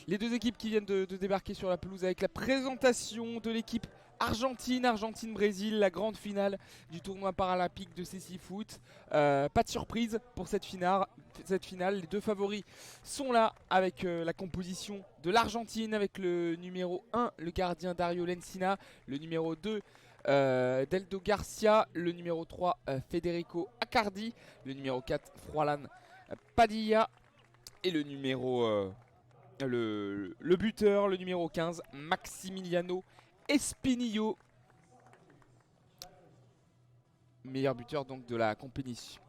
Les deux équipes qui viennent de débarquer sur la pelouse avec la présentation de l'équipe Argentine-Brésil, la grande finale du tournoi paralympique de CC Foot. Pas de surprise pour cette finale. Les deux favoris sont là avec la composition de l'Argentine, avec le numéro 1, le gardien Dario Lencina, le numéro 2, Deldo Garcia, le numéro 3, Federico Accardi, le numéro 4, Froilan Padilla, et le numéro le buteur, le numéro 15, Maximiliano Espinillo, meilleur buteur donc de la compétition.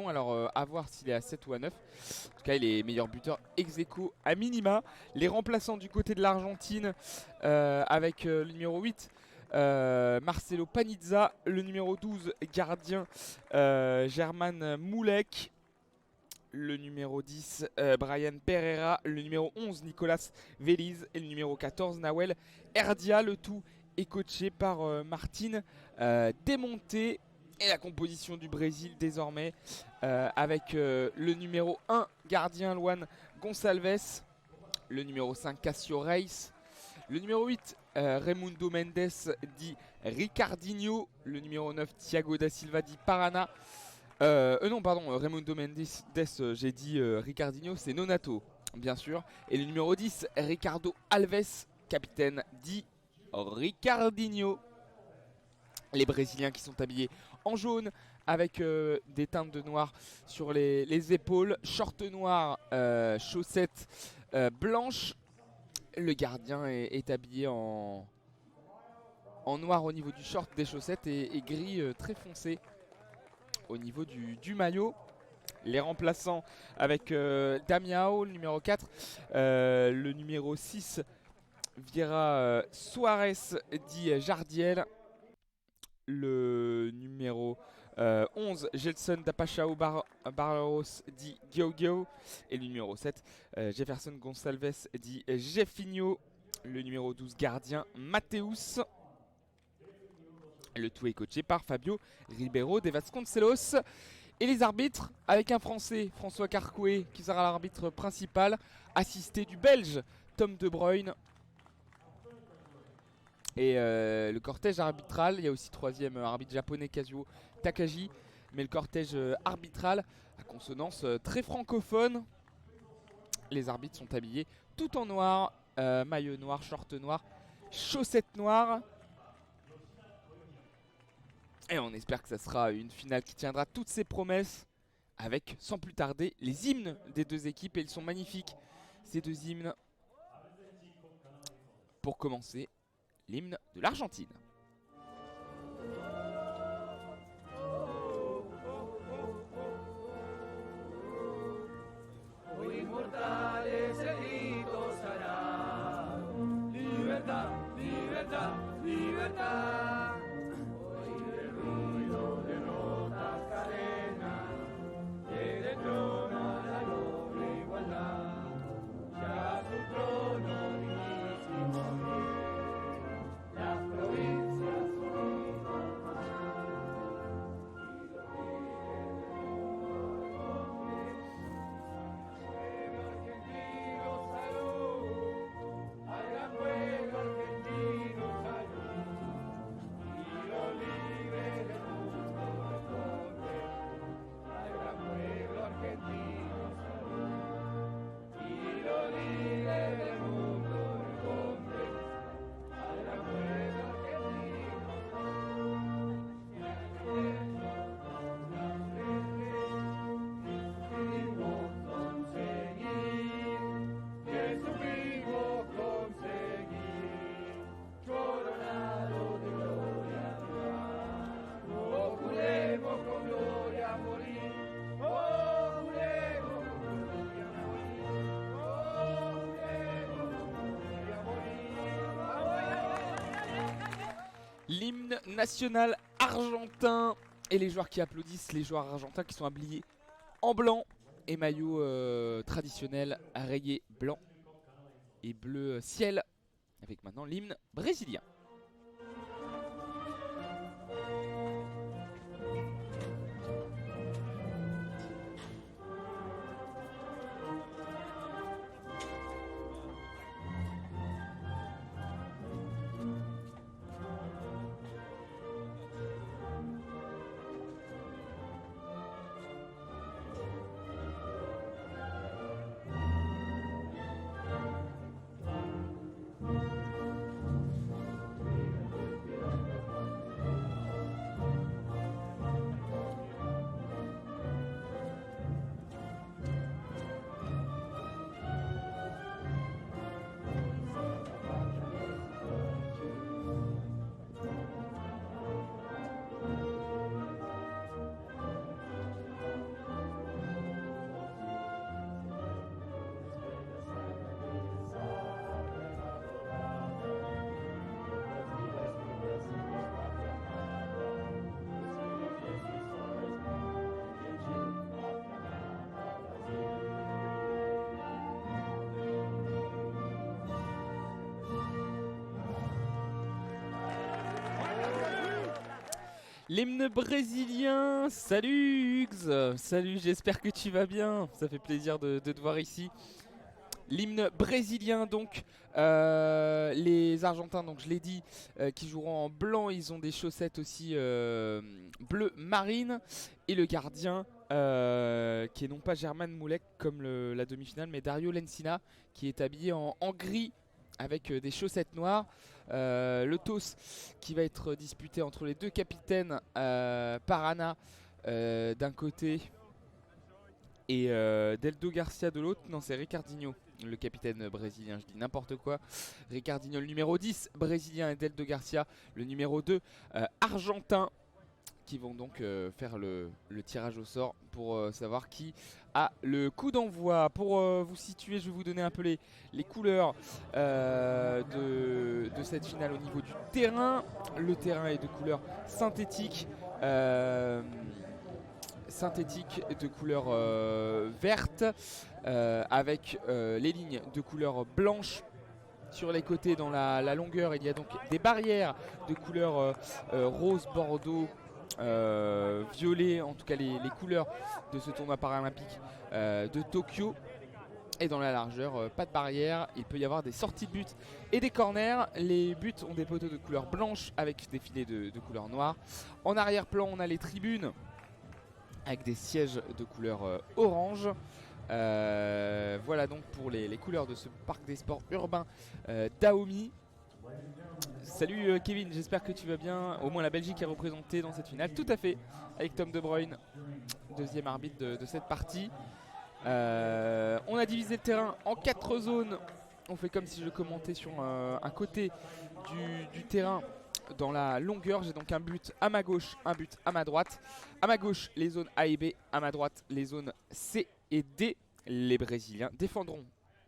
Alors à voir s'il est à 7 ou à 9. En tout cas il est meilleur buteur ex aequo à minima. Les remplaçants du côté de l'Argentine, avec le numéro 8, Marcelo Panizza, le numéro 12, gardien German Moulek, le numéro 10, Brian Pereira, le numéro 11, Nicolas Veliz, et le numéro 14, Nawel Erdia. Le tout est coaché par Martine Desmonté. Et la composition du Brésil désormais, avec le numéro 1, gardien Luan Gonçalves, le numéro 5, Cassio Reis, le numéro 8, Raimundo Mendes dit Ricardinho, le numéro 9, Thiago da Silva dit Parana. Non, pardon, Raimundo Mendes, j'ai dit Ricardinho, c'est Nonato, bien sûr. Et le numéro 10, Ricardo Alves, capitaine, dit Ricardinho. Les Brésiliens qui sont habillés en jaune avec des teintes de noir sur les épaules, short noir, chaussettes blanches. Le gardien est habillé en noir au niveau du short, des chaussettes, et gris très foncé au niveau du maillot. Les remplaçants avec Damiao, le numéro 4, le numéro 6, Vieira Suarez dit Jardiel, le numéro 11, Gelson Dapachao Barros dit Giogo, et le numéro 7, Jefferson Gonçalves dit Jeffinho, le numéro 12, gardien Mateus. Le tout est coaché par Fabio Ribeiro de Vasconcelos. Et les arbitres, avec un Français, François Carcoué, qui sera l'arbitre principal, assisté du Belge Tom De Bruyne. Et le cortège arbitral, il y a aussi troisième arbitre japonais, Kazuo Takagi. Mais le cortège arbitral à consonance très francophone. Les arbitres sont habillés tout en noir, maillot noir, short noir, chaussettes noires. Et on espère que ça sera une finale qui tiendra toutes ses promesses, avec sans plus tarder les hymnes des deux équipes. Et ils sont magnifiques, ces deux hymnes. Pour commencer, l'hymne de l'Argentine. Libertad, libertad. Oír el ruido de rotas cadenas que destrona la noble igualdad. Ya su trono dignísimo viene, las provincias unidas y los reyes del mundo argentino, salud, al gran pueblo argentino, salud, y los libres del mundo responde, al gran pueblo argentino, salud, y los libres del mundo responde, al gran pueblo argentino, salud, y al que supimos conseguir, coronado de gloria triunfar. Oh, juremos con gloria morir, oh, juremos con gloria morir, oh, juremos con gloria morir. L'hymne national argentin. Et les joueurs qui applaudissent, les joueurs argentins qui sont habillés en blanc et maillot traditionnel rayé blanc et bleu ciel. Avec maintenant l'hymne brésilien. L'hymne brésilien. Salut Hugues. Salut, j'espère que tu vas bien. Ça fait plaisir de te voir ici. L'hymne brésilien donc, les Argentins, donc je l'ai dit, qui joueront en blanc, ils ont des chaussettes aussi bleu marine. Et le gardien, qui est non pas German Moulek comme la demi-finale, mais Dario Lencina, qui est habillé en gris avec des chaussettes noires. Le TOS qui va être disputé entre les deux capitaines, Parana d'un côté et Deldo Garcia de l'autre. Non, c'est Ricardinho, le capitaine brésilien, je dis n'importe quoi. Ricardinho, le numéro 10 brésilien, et Deldo Garcia, le numéro 2 argentin, qui vont donc faire le tirage au sort pour savoir qui a le coup d'envoi. Pour vous situer, je vais vous donner un peu les couleurs de cette finale au niveau du terrain. Le terrain est de couleur synthétique. De couleur verte, avec les lignes de couleur blanche sur les côtés. Dans la longueur, il y a donc des barrières de couleur rose, bordeaux, violet, en tout cas les couleurs de ce tournoi paralympique de Tokyo. Et dans la largeur, pas de barrière, il peut y avoir des sorties de but et des corners. Les buts ont des poteaux de couleur blanche avec des filets de couleur noire. En arrière-plan, on a les tribunes avec des sièges de couleur orange. Voilà donc pour les couleurs de ce parc des sports urbains d'Aomi. Salut Kevin, j'espère que tu vas bien. Au moins la Belgique est représentée dans cette finale. Tout à fait, avec Tom De Bruyne, deuxième arbitre de cette partie. On a divisé le terrain en 4 zones. On fait comme si je commentais sur un côté du terrain. Dans la longueur, j'ai donc un but à ma gauche, un but à ma droite. À ma gauche, les zones A et B. À ma droite, les zones C et D. Les Brésiliens défendront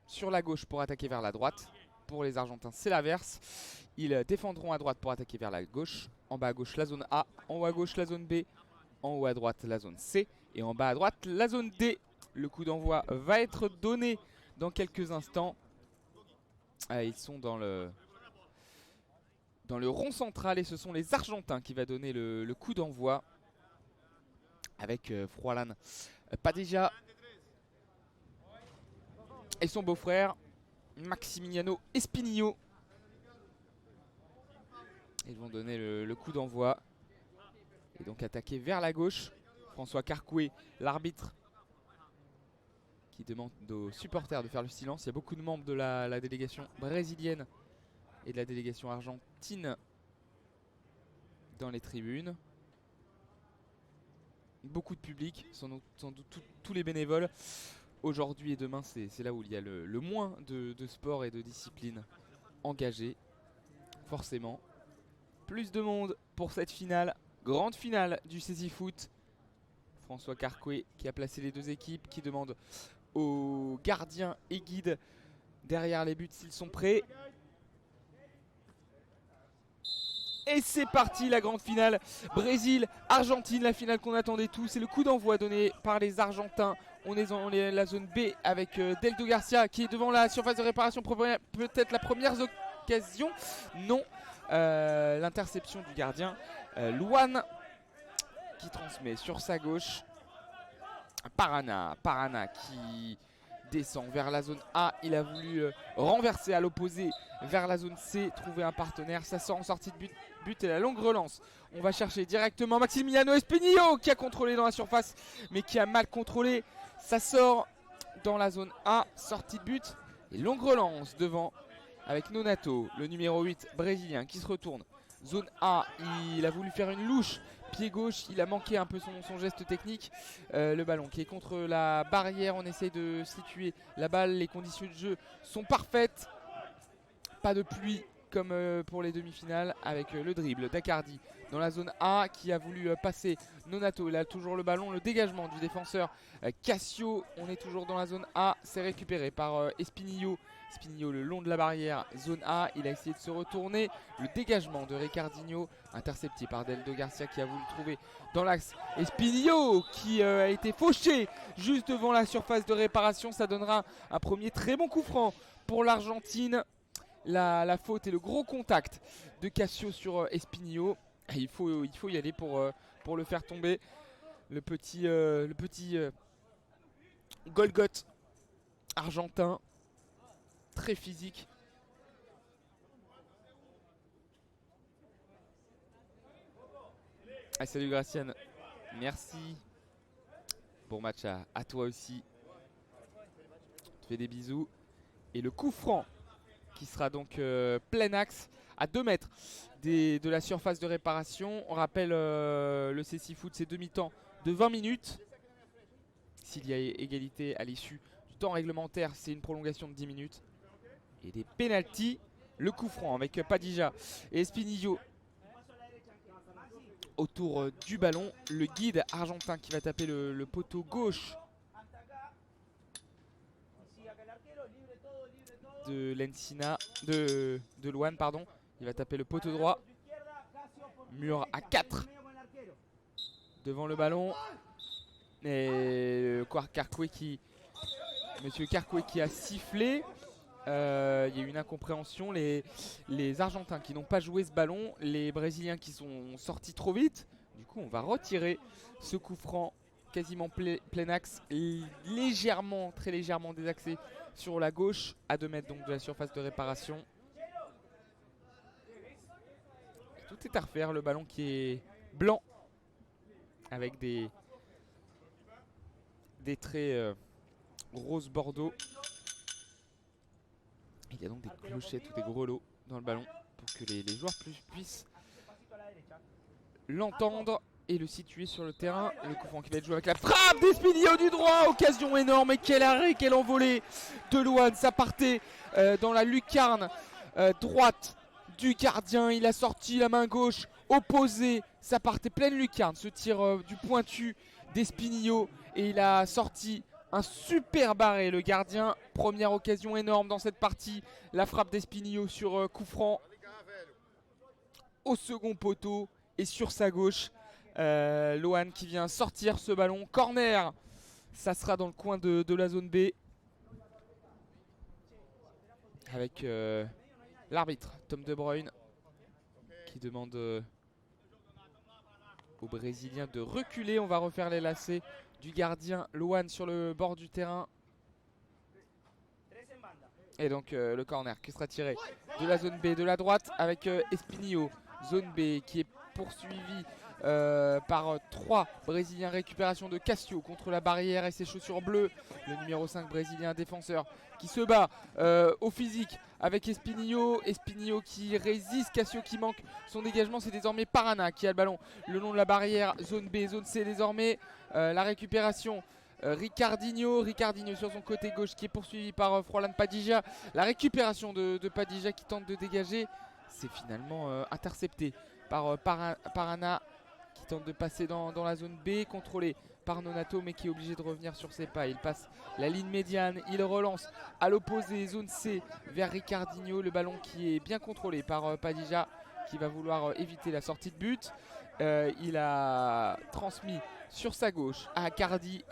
sur la gauche pour attaquer vers la droite. Pour les Argentins, c'est l'inverse. Ils défendront à droite pour attaquer vers la gauche. En bas à gauche, la zone A. En haut à gauche, la zone B. En haut à droite, la zone C. Et en bas à droite, la zone D. Le coup d'envoi va être donné dans quelques instants. Ils sont dans le rond central et ce sont les Argentins qui va donner le coup d'envoi avec Froilan Padilla et son beau-frère Maximiliano Espinillo. Ils vont donner le coup d'envoi et donc attaquer vers la gauche. François Carcoué, l'arbitre, qui demande aux supporters de faire le silence. Il y a beaucoup de membres de la délégation brésilienne et de la délégation argentine dans les tribunes. Beaucoup de public, sans doute tous les bénévoles. Aujourd'hui et demain, c'est là où il y a le moins de sport et de discipline engagée. Forcément, plus de monde pour cette finale, grande finale du CESI Foot. François Carcoué qui a placé les deux équipes, qui demande aux gardiens et guides derrière les buts s'ils sont prêts. Et c'est parti, la grande finale Brésil-Argentine, la finale qu'on attendait tous. C'est le coup d'envoi donné par les Argentins. On est dans la zone B avec Deldo Garcia qui est devant la surface de réparation. Peut-être la première occasion. Non, l'interception du gardien Luan qui transmet sur sa gauche. Parana qui descend vers la zone A. Il a voulu renverser à l'opposé vers la zone C, trouver un partenaire. Ça sort en sortie de but et la longue relance. On va chercher directement Maximiliano Espinillo qui a contrôlé dans la surface mais qui a mal contrôlé. Ça sort dans la zone A, sortie de but et longue relance devant avec Nonato, le numéro 8 brésilien qui se retourne. Zone A, il a voulu faire une louche. Pied gauche, il a manqué un peu son geste technique. Le ballon qui est contre la barrière, on essaye de situer la balle. Les conditions de jeu sont parfaites. Pas de pluie comme pour les demi-finales avec le dribble d'Acardi dans la zone A qui a voulu passer Nonato. Il a toujours le ballon, le dégagement du défenseur Cassio. On est toujours dans la zone A, c'est récupéré par Espinillo. Espinillo le long de la barrière, zone A, il a essayé de se retourner. Le dégagement de Ricardinho, intercepté par Deldo Garcia qui a voulu trouver dans l'axe. Espinillo qui a été fauché juste devant la surface de réparation. Ça donnera un premier très bon coup franc pour l'Argentine. La faute et le gros contact de Cassio sur Espinillo. Et il faut y aller pour le faire tomber. Le petit Golgoth argentin, très physique. Ah, salut Graciane, merci. Bon match à toi aussi. On te fais des bisous. Et le coup franc qui sera donc plein axe à 2 mètres de la surface de réparation. On rappelle le CC Foot, c'est demi-temps de 20 minutes. S'il y a égalité à l'issue du temps réglementaire, c'est une prolongation de 10 minutes. Et des pénaltys, le coup franc avec Padilla et Espinillo autour du ballon. Le guide argentin qui va taper le poteau gauche de Lencina, de Luan, pardon. Il va taper le poteau droit. Mur à 4 devant le ballon. Et Monsieur Carcoué qui a sifflé. Il y a eu une incompréhension. Les Argentins qui n'ont pas joué ce ballon. Les Brésiliens qui sont sortis trop vite. Du coup, on va retirer ce coup franc quasiment plein axe. Légèrement, très légèrement désaxé sur la gauche. À 2 mètres donc de la surface de réparation. Tout est à refaire. Le ballon qui est blanc. Avec des traits rose bordeaux. Il y a donc des clochettes ou des grelots dans le ballon pour que les joueurs puissent l'entendre et le situer sur le terrain. Et le coup franc qui va être joué avec la frappe d'Espinillo du droit. Occasion énorme et quel arrêt, quelle envolée de Luan. Ça partait dans la lucarne droite du gardien. Il a sorti la main gauche opposée. Ça partait pleine lucarne. Ce tir du pointu d'Espinillo. Et il a sorti un super barré, le gardien. Première occasion énorme dans cette partie. La frappe d'Espinillo sur coup franc au second poteau et sur sa gauche. Luan qui vient sortir ce ballon. Corner. Ça sera dans le coin de la zone B. Avec l'arbitre Tom De Bruyne qui demande aux Brésiliens de reculer. On va refaire les lacets du gardien Luan sur le bord du terrain. Et donc le corner qui sera tiré de la zone B de la droite avec Espinillo. Zone B qui est poursuivie par 3 Brésiliens. Récupération de Cassio contre la barrière et ses chaussures bleues. Le numéro 5 brésilien défenseur qui se bat au physique avec Espinillo. Espinillo qui résiste, Cassio qui manque son dégagement. C'est désormais Parana qui a le ballon le long de la barrière. Zone B, zone C désormais. La récupération. Ricardinho sur son côté gauche qui est poursuivi par Froilan Padilla. La récupération de Padilla qui tente de dégager. C'est finalement intercepté par Parana qui tente de passer dans la zone B, contrôlé par Nonato mais qui est obligé de revenir sur ses pas. Il passe la ligne médiane, il relance à l'opposé, zone C vers Ricardinho. Le ballon qui est bien contrôlé par Padilla qui va vouloir éviter la sortie de but. Il a transmis sur sa gauche à Cardi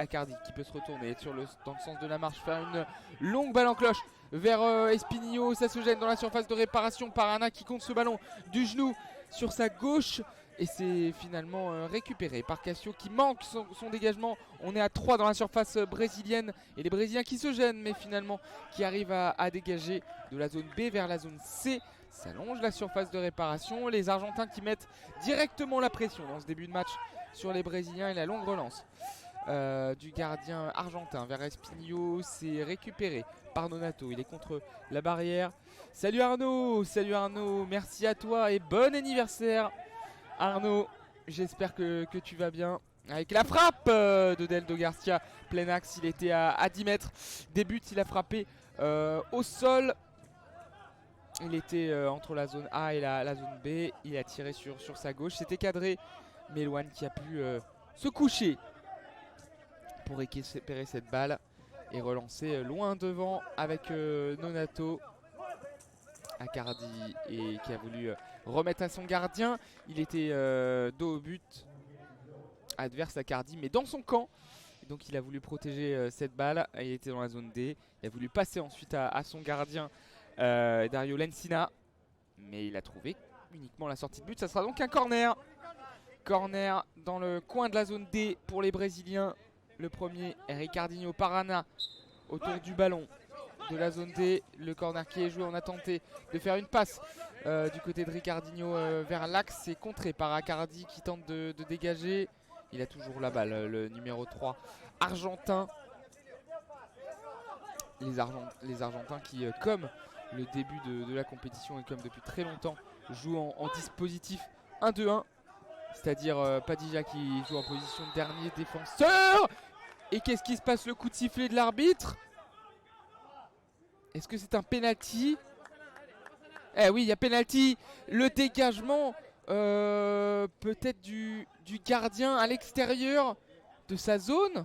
qui peut se retourner dans le sens de la marche, faire une longue balle en cloche vers Espinillo. Ça se gêne dans la surface de réparation. Parana qui compte ce ballon du genou sur sa gauche et c'est finalement récupéré par Cassio qui manque son dégagement. On est à 3 dans la surface brésilienne et les Brésiliens qui se gênent mais finalement qui arrivent à dégager de la zone B vers la zone C. Ça longe la surface de réparation. Les Argentins qui mettent directement la pression dans ce début de match sur les Brésiliens et la longue relance du gardien argentin vers Espinillo. C'est récupéré par Nonato. Il est contre la barrière. Salut Arnaud, merci à toi et bon anniversaire Arnaud. J'espère que tu vas bien. Avec la frappe de Deldo Garcia, plein axe, il était à 10 mètres. Des buts, il a frappé au sol. Il était entre la zone A et la zone B. Il a tiré sur sa gauche. C'était cadré. Mais Luan qui a pu se coucher pour récupérer cette balle et relancer loin devant avec Nonato. Accardi et qui a voulu remettre à son gardien. Il était dos au but adverse Accardi mais dans son camp. Et donc il a voulu protéger cette balle. Il était dans la zone D. Il a voulu passer ensuite à son gardien Dario Lencina. Mais il a trouvé uniquement la sortie de but. Ça sera donc un corner. Corner dans le coin de la zone D pour les Brésiliens. Le premier, Ricardinho Parana autour du ballon de la zone D. Le corner qui est joué, on a tenté de faire une passe du côté de Ricardinho vers l'axe. C'est contré par Accardi qui tente de dégager. Il a toujours la balle, le numéro 3 argentin. Les Argentins qui, comme le début de la compétition et comme depuis très longtemps, jouent en dispositif 1-2-1. C'est-à-dire Padilla qui joue en position de dernier défenseur. Et qu'est-ce qui se passe? Le coup de sifflet de l'arbitre. Est-ce que c'est un penalty? Eh oui, il y a penalty. Le dégagement peut-être du gardien à l'extérieur de sa zone.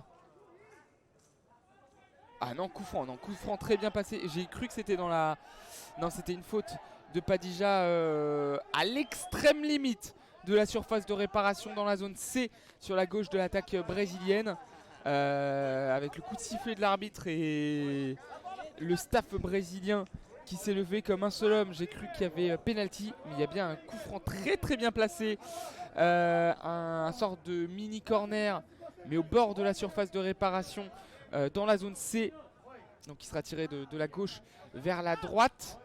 Ah non, coup franc très bien passé. J'ai cru que c'était dans la... Non, c'était une faute de Padilla à l'extrême limite de la surface de réparation dans la zone C sur la gauche de l'attaque brésilienne. Avec le coup de sifflet de l'arbitre et le staff brésilien qui s'est levé comme un seul homme. J'ai cru qu'il y avait penalty, mais il y a bien un coup franc très bien placé. Un sorte de mini corner, mais au bord de la surface de réparation dans la zone C. Donc il sera tiré de la gauche vers la droite.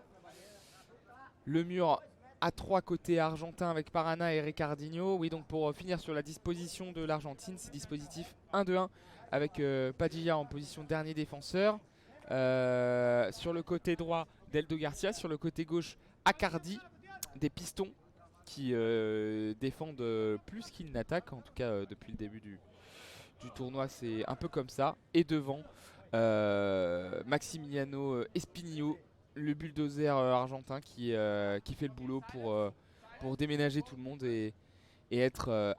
Le mur à 3 côté argentin avec Parana et Ricardinho. Oui, donc pour finir sur la disposition de l'Argentine, c'est dispositif 1-2-1 avec Padilla en position dernier défenseur. Sur le côté droit, Deldo Garcia. Sur le côté gauche, Accardi. Des pistons qui défendent plus qu'ils n'attaquent. En tout cas, depuis le début du tournoi, c'est un peu comme ça. Et devant, Maximiliano Espinillo, le bulldozer argentin qui fait le boulot pour déménager tout le monde et être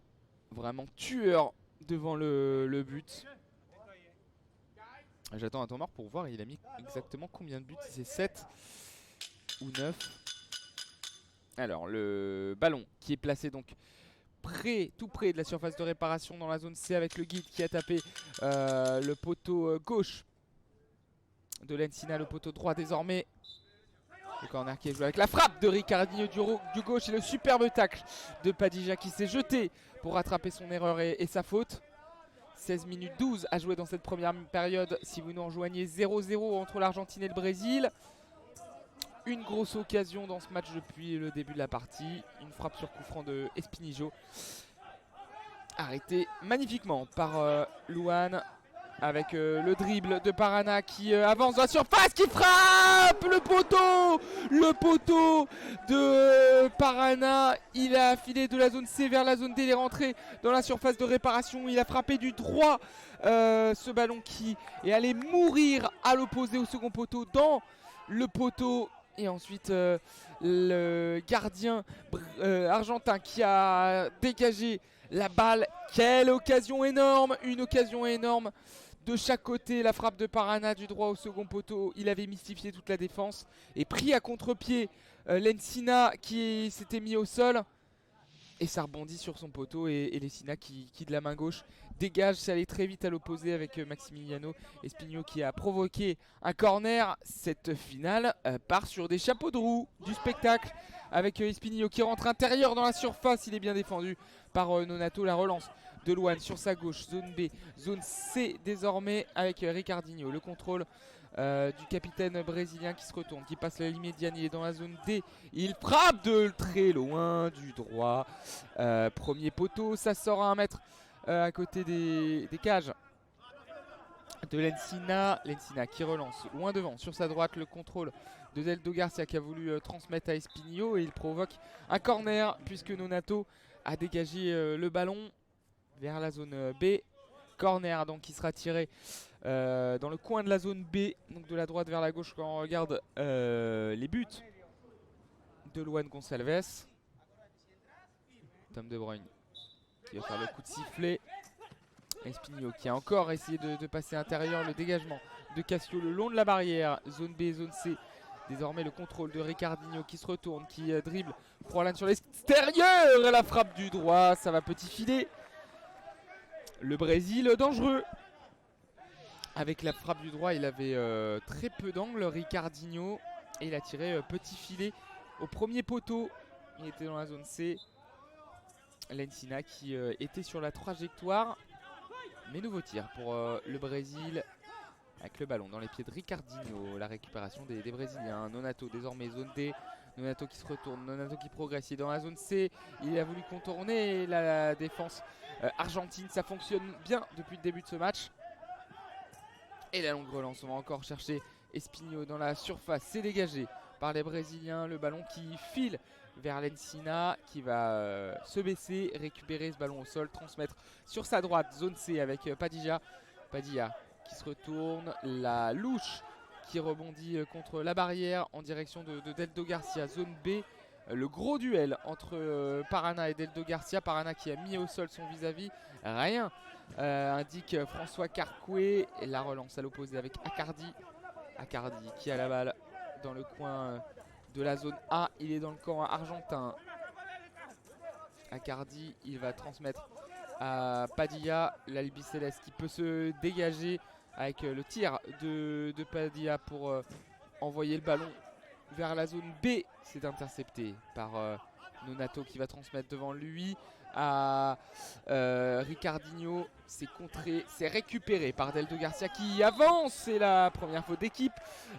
vraiment tueur devant le but. J'attends un temps mort pour voir, il a mis exactement combien de buts, si c'est 7 ou 9. Alors le ballon qui est placé donc tout près de la surface de réparation dans la zone C avec le guide qui a tapé le poteau gauche de l'Encina, le poteau droit désormais. Le corner qui est joué avec la frappe de Ricardinho du gauche et le superbe tacle de Padilla qui s'est jeté pour rattraper son erreur et sa faute. 16 minutes 12 à jouer dans cette première période. Si vous nous rejoignez, 0-0 entre l'Argentine et le Brésil. Une grosse occasion dans ce match depuis le début de la partie. Une frappe sur coup franc de Espinillo. Arrêté magnifiquement par Luan. Avec le dribble de Parana qui avance dans la surface, qui frappe le poteau de Parana. Il a filé de la zone C vers la zone D, il est rentré dans la surface de réparation. Il a frappé du droit ce ballon qui est allé mourir à l'opposé au second poteau, dans le poteau. Et ensuite le gardien argentin qui a dégagé la balle. Quelle occasion énorme, une occasion énorme de chaque côté. La frappe de Parana du droit au second poteau, il avait mystifié toute la défense et pris à contre-pied l'Encina qui s'était mis au sol. Et ça rebondit sur son poteau et l'Encina qui de la main gauche dégage. C'est allé très vite à l'opposé avec Maximiliano Espinillo qui a provoqué un corner. Cette finale part sur des chapeaux de roue du spectacle avec Espinillo qui rentre intérieur dans la surface. Il est bien défendu par Nonato. La relance de Luan sur sa gauche, zone B, zone C désormais avec Ricardinho. Le contrôle du capitaine brésilien qui se retourne, qui passe la ligne médiane, il est dans la zone D, il frappe de très loin du droit. Premier poteau, ça sort à 1 mètre à côté des cages de l'Encina. L'Encina qui relance loin devant sur sa droite, le contrôle de Deldo Garcia qui a voulu transmettre à Espinillo et il provoque un corner puisque Nonato a dégagé le ballon vers la zone B. Corner donc qui sera tiré dans le coin de la zone B, donc de la droite vers la gauche quand on regarde les buts de Luan Gonçalves. Tom De Bruyne qui va faire le coup de sifflet. Espinillo qui a encore essayé de passer intérieur. Le dégagement de Cassio le long de la barrière. Zone B, zone C. Désormais le contrôle de Ricardinho qui se retourne, qui dribble Froilan sur l'extérieur. Et la frappe du droit, ça va petit filet. Le Brésil dangereux. Avec la frappe du droit, il avait très peu d'angle, Ricardinho. Et il a tiré petit filet au premier poteau il était dans la zone C. L'Encina qui était sur la trajectoire. Mais nouveau tir pour le Brésil. Avec le ballon dans les pieds de Ricardinho. La récupération des Brésiliens. Nonato désormais zone D. Nonato qui se retourne. Nonato qui progresse. Il est dans la zone C. Il a voulu contourner la défense argentine. Ça fonctionne bien depuis le début de ce match. Et la longue relance. On va encore chercher Espinho dans la surface. C'est dégagé par les Brésiliens. Le ballon qui file vers l'Encina qui va se baisser, récupérer ce ballon au sol, transmettre sur sa droite, zone C avec Padilla. Padilla qui se retourne, la louche qui rebondit contre la barrière en direction de Deldo Garcia, zone B. Le gros duel entre Parana et Deldo Garcia. Parana qui a mis au sol son vis-à-vis, rien indique François Carcoué. Et la relance à l'opposé avec Accardi. Accardi qui a la balle dans le coin de la zone A, il est dans le camp argentin. Accardi, il va transmettre à Padilla, l'Albiceleste qui peut se dégager avec le tir de Padilla pour envoyer le ballon vers la zone B. C'est intercepté par Nonato qui va transmettre devant lui à Ricardinho. C'est contré, c'est récupéré par Deldo Garcia qui avance. C'est la première faute d'équipe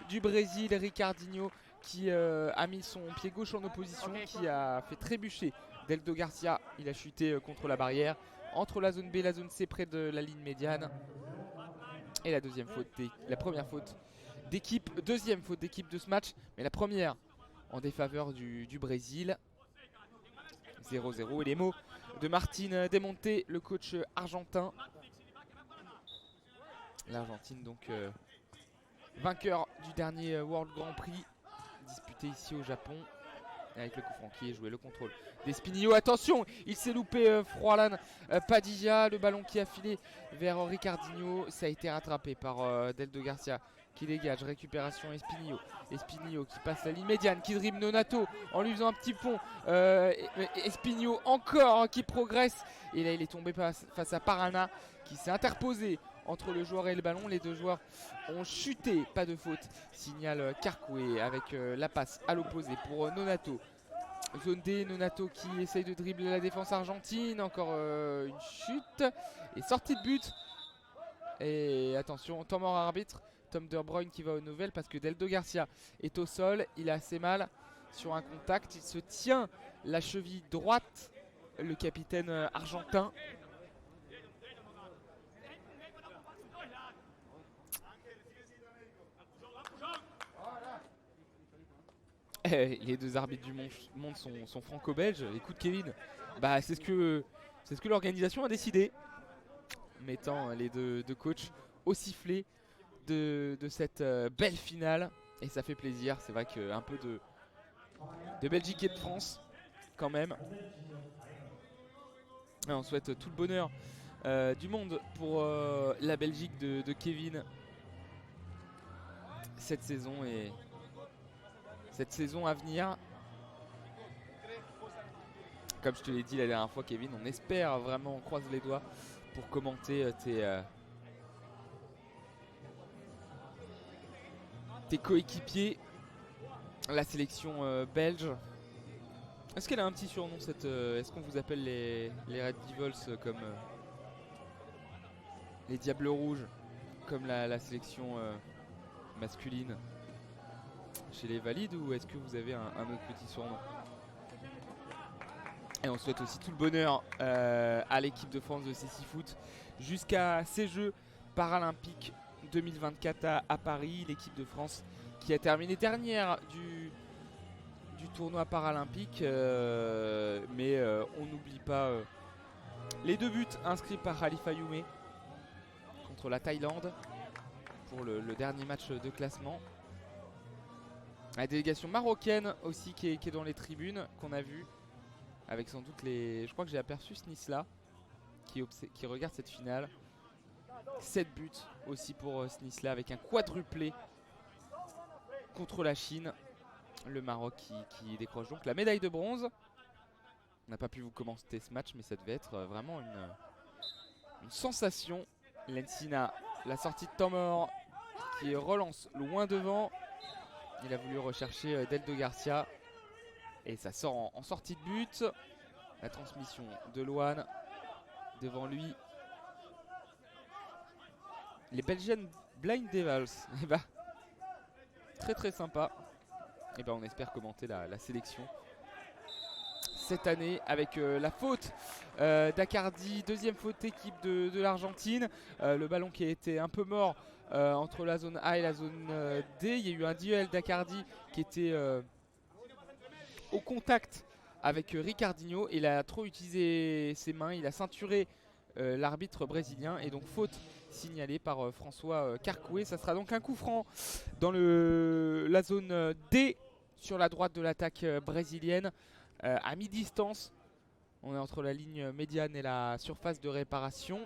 du Brésil. Ricardinho qui a mis son pied gauche en opposition, qui a fait trébucher Deldo Garcia. Il a chuté contre la barrière, entre la zone B et la zone C, près de la ligne médiane. Et la deuxième faute, la première faute d'équipe, deuxième faute d'équipe de ce match, mais la première en défaveur du Brésil. 0-0 et les mots de Martin Demonte, le coach argentin. L'Argentine donc vainqueur du dernier World Grand Prix disputé ici au Japon. Avec le coup franc qui est joué, le contrôle d'Espinho. Attention, il s'est loupé Froilan Padilla. Le ballon qui a filé vers Ricardinho. Ça a été rattrapé par Deldo Garcia qui dégage. Récupération Espinho. Espinho qui passe la ligne médiane, qui dribble Nonato en lui faisant un petit pont. Espinho encore qui progresse. Et là il est tombé face à Parana qui s'est interposé entre le joueur et le ballon. Les deux joueurs ont chuté, pas de faute. Signale Carcoué avec la passe à l'opposé pour Nonato. Zone D, Nonato qui essaye de dribbler la défense argentine. Encore une chute et sortie de but. Et attention, temps mort arbitre. Tom De Bruyne qui va aux nouvelles parce que Deldo Garcia est au sol. Il a assez mal sur un contact. Il se tient la cheville droite, le capitaine argentin. Les deux arbitres du monde sont franco-belges. Écoute Kevin, bah c'est ce que l'organisation a décidé, mettant les deux coachs au sifflet de cette belle finale. Et ça fait plaisir, c'est vrai qu'un peu de Belgique et de France quand même. Et on souhaite tout le bonheur du monde pour la Belgique de Kevin cette saison et cette saison à venir. Comme je te l'ai dit la dernière fois Kevin, on espère vraiment, on croise les doigts pour commenter tes coéquipiers, la sélection belge. Est-ce qu'elle a un petit surnom cette est-ce qu'on vous appelle les Red Devils comme les Diables Rouges comme la sélection masculine chez les valides, ou est-ce que vous avez un autre petit surnom? Et on souhaite aussi tout le bonheur à l'équipe de France de Cécifoot jusqu'à ces Jeux paralympiques 2024 à Paris. L'équipe de France qui a terminé dernière du tournoi paralympique, mais on n'oublie pas les deux buts inscrits par Khalifa Youmé contre la Thaïlande pour le dernier match de classement. La délégation marocaine aussi qui est dans les tribunes, qu'on a vu avec sans doute je crois que j'ai aperçu Snisla qui regarde cette finale. 7 buts aussi pour Snisla avec un quadruplé contre la Chine. Le Maroc qui décroche donc la médaille de bronze. On n'a pas pu vous commenter ce match, mais ça devait être vraiment une sensation. L'Encina, la sortie de temps mort qui relance loin devant. Il a voulu rechercher Deldo Garcia. Et ça sort en sortie de but. La transmission de Loane devant lui. Les Belgian Blind Devils. Et bah, très sympa. Et bah, on espère commenter la sélection cette année avec la faute d'Accardi, deuxième faute équipe de l'Argentine. Le ballon qui a été un peu mort entre la zone A et la zone D. Il y a eu un duel d'Accardi qui était au contact avec Ricardinho. Il a trop utilisé ses mains, il a ceinturé l'arbitre brésilien et donc faute signalée par François Carcoué. Ça sera donc un coup franc dans la zone D sur la droite de l'attaque brésilienne. À mi-distance, on est entre la ligne médiane et la surface de réparation.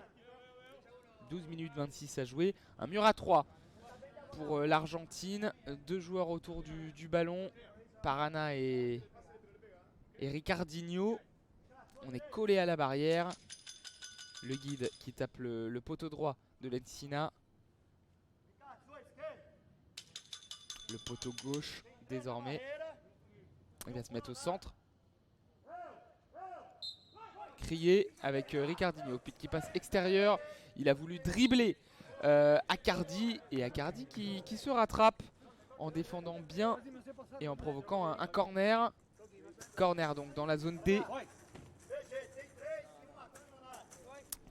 12 minutes 26 à jouer. Un mur à 3 pour l'Argentine. 2 joueurs autour du ballon. Parana et Ricardinho. On est collé à la barrière. Le guide qui tape le poteau droit de l'Encina. Le poteau gauche désormais. Il va se mettre au centre. Crié avec Ricardinho. Puis qui passe extérieur. Il a voulu dribbler Accardi. Et Accardi qui se rattrape en défendant bien et en provoquant un corner. Corner donc dans la zone D.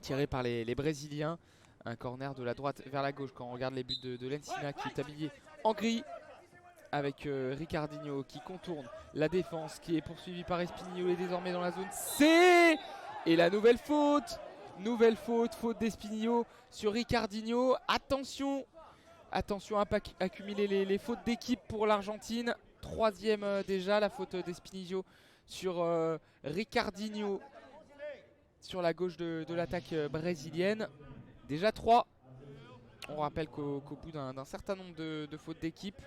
Tiré par les Brésiliens. Un corner de la droite vers la gauche quand on regarde les buts de l'Encina qui est habillé en gris. Avec Ricardinho qui contourne la défense, qui est poursuivi par Espinillo et désormais dans la zone C. Et la nouvelle faute faute d'Espinillo sur Ricardinho. Attention à pas accumuler les fautes d'équipe pour l'Argentine. Troisième déjà, la faute d'Espinillo sur Ricardinho sur la gauche de l'attaque brésilienne. Déjà 3. On rappelle qu'au bout d'un certain nombre de fautes d'équipe,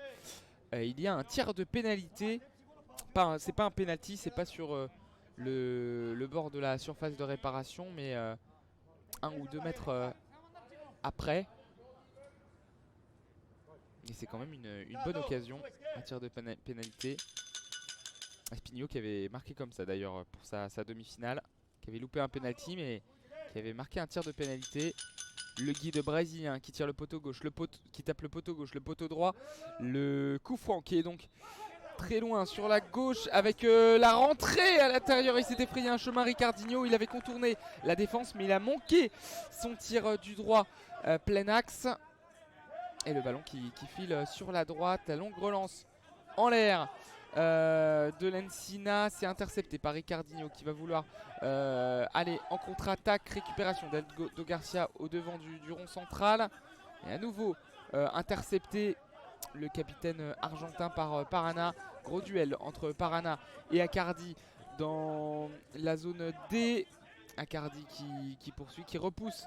il y a un tir de pénalité. C'est pas un penalty, c'est pas sur le bord de la surface de réparation, mais 1 ou 2 mètres après. Et c'est quand même une bonne occasion, un tir de pénalité. Espinillo qui avait marqué comme ça d'ailleurs pour sa demi-finale, qui avait loupé un penalty mais qui avait marqué un tir de pénalité. Le guide brésilien qui tire le poteau gauche, qui tape le poteau gauche, le poteau droit. Le coup franc qui est donc très loin sur la gauche avec la rentrée à l'intérieur. Il s'était frayé un chemin Ricardinho, il avait contourné la défense mais il a manqué son tir du droit plein axe. Et le ballon qui file sur la droite, la longue relance en l'air de l'Encina. C'est intercepté par Ricardinho qui va vouloir aller en contre-attaque. Récupération d'Aldo Garcia au devant du rond central. Et à nouveau intercepté le capitaine argentin par Parana. Gros duel entre Parana et Accardi dans la zone D. Accardi qui poursuit, qui repousse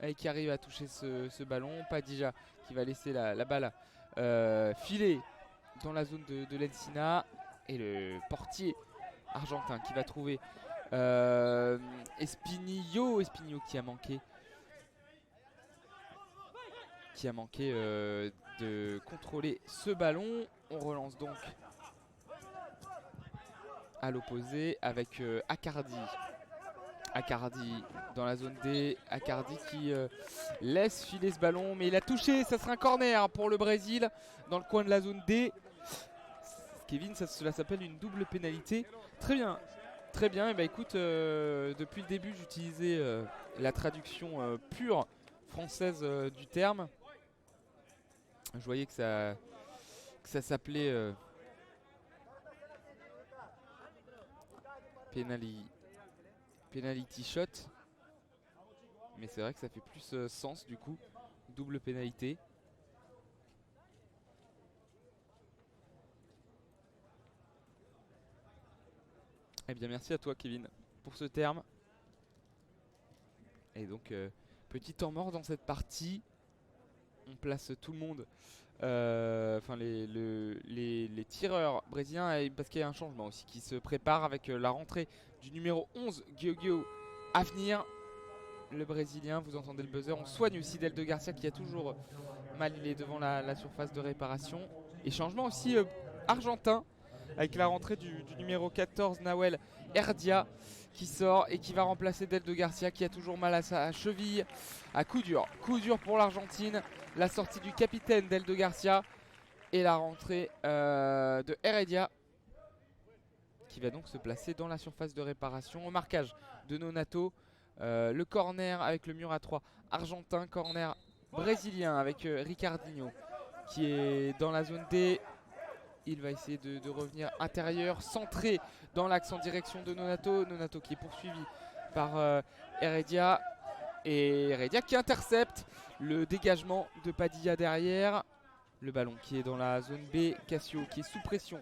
et qui arrive à toucher ce ballon. Padilla qui va laisser la balle filer dans la zone de l'Encina. Et le portier argentin qui va trouver Espinillo qui a manqué de contrôler ce ballon. On relance donc à l'opposé avec Accardi dans la zone D. Accardi qui laisse filer ce ballon mais il a touché. Ça sera un corner pour le Brésil dans le coin de la zone D. Kevin, cela s'appelle une double pénalité. Très bien. Et bah écoute, depuis le début j'utilisais la traduction pure française du terme. Je voyais que ça s'appelait penalty shot. Mais c'est vrai que ça fait plus sens du coup. Double pénalité. Eh bien merci à toi Kevin pour ce terme. Et donc petit temps mort dans cette partie. On place tout le monde, enfin les tireurs brésiliens, parce qu'il y a un changement aussi qui se prépare avec la rentrée du numéro 11 Guioguio à venir. Le Brésilien, vous entendez le buzzer. On soigne aussi Deldo Garcia qui a toujours mal, il est devant la surface de réparation. Et changement aussi argentin avec la rentrée du numéro 14 Nawel Erdia qui sort et qui va remplacer Deldo Garcia qui a toujours mal à sa cheville. À coup dur pour l'Argentine. La sortie du capitaine Deldo Garcia et la rentrée de Heredia qui va donc se placer dans la surface de réparation. Au marquage de Nonato, le corner avec le mur à 3 argentin, corner brésilien avec Ricardinho qui est dans la zone D. Il va essayer de revenir intérieur, centré dans l'axe en direction de Nonato. Nonato qui est poursuivi par Heredia. Et Heredia qui intercepte le dégagement de Padilla derrière. Le ballon qui est dans la zone B. Cassio qui est sous pression.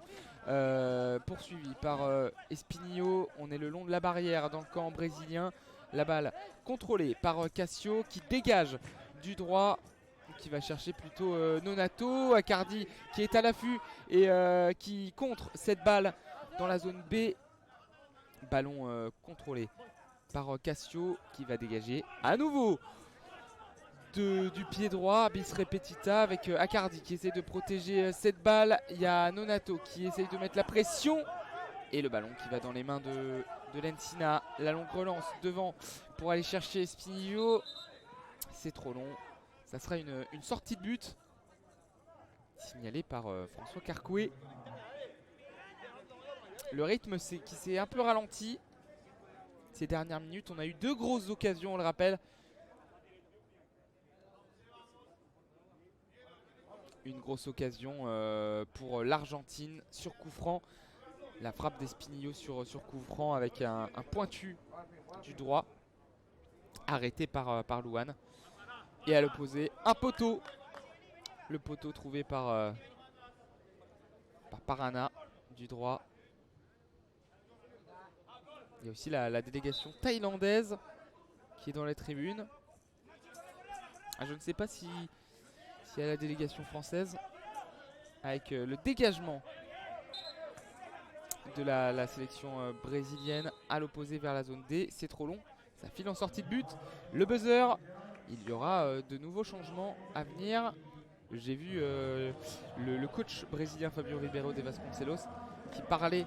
Poursuivi par Espinillo. On est le long de la barrière dans le camp brésilien. La balle contrôlée par Cassio qui dégage du droit. Qui va chercher plutôt Nonato. Accardi qui est à l'affût et qui contre cette balle dans la zone B. Ballon contrôlé par Cassio qui va dégager à nouveau du pied droit. Bis repetita avec Accardi qui essaie de protéger cette balle. Il y a Nonato qui essaie de mettre la pression. Et le ballon qui va dans les mains de Lencina. La longue relance devant pour aller chercher Espinillo. C'est trop long. Ça sera une sortie de but signalée par François Carcoué. Le rythme qui s'est un peu ralenti ces dernières minutes. On a eu 2 grosses occasions, on le rappelle. Une grosse occasion pour l'Argentine sur coup franc. La frappe d'Espinillo sur coup franc avec un pointu du droit arrêté par Louane. Et à l'opposé, un poteau. Le poteau trouvé par Parana du droit. Il y a aussi la délégation thaïlandaise qui est dans les tribunes. Je ne sais pas si il y a la délégation française avec le dégagement de la sélection brésilienne à l'opposé vers la zone D. C'est trop long, ça file en sortie de but. Le buzzer, il y aura de nouveaux changements à venir. J'ai vu le coach brésilien Fabio Ribeiro de Vasconcelos qui parlait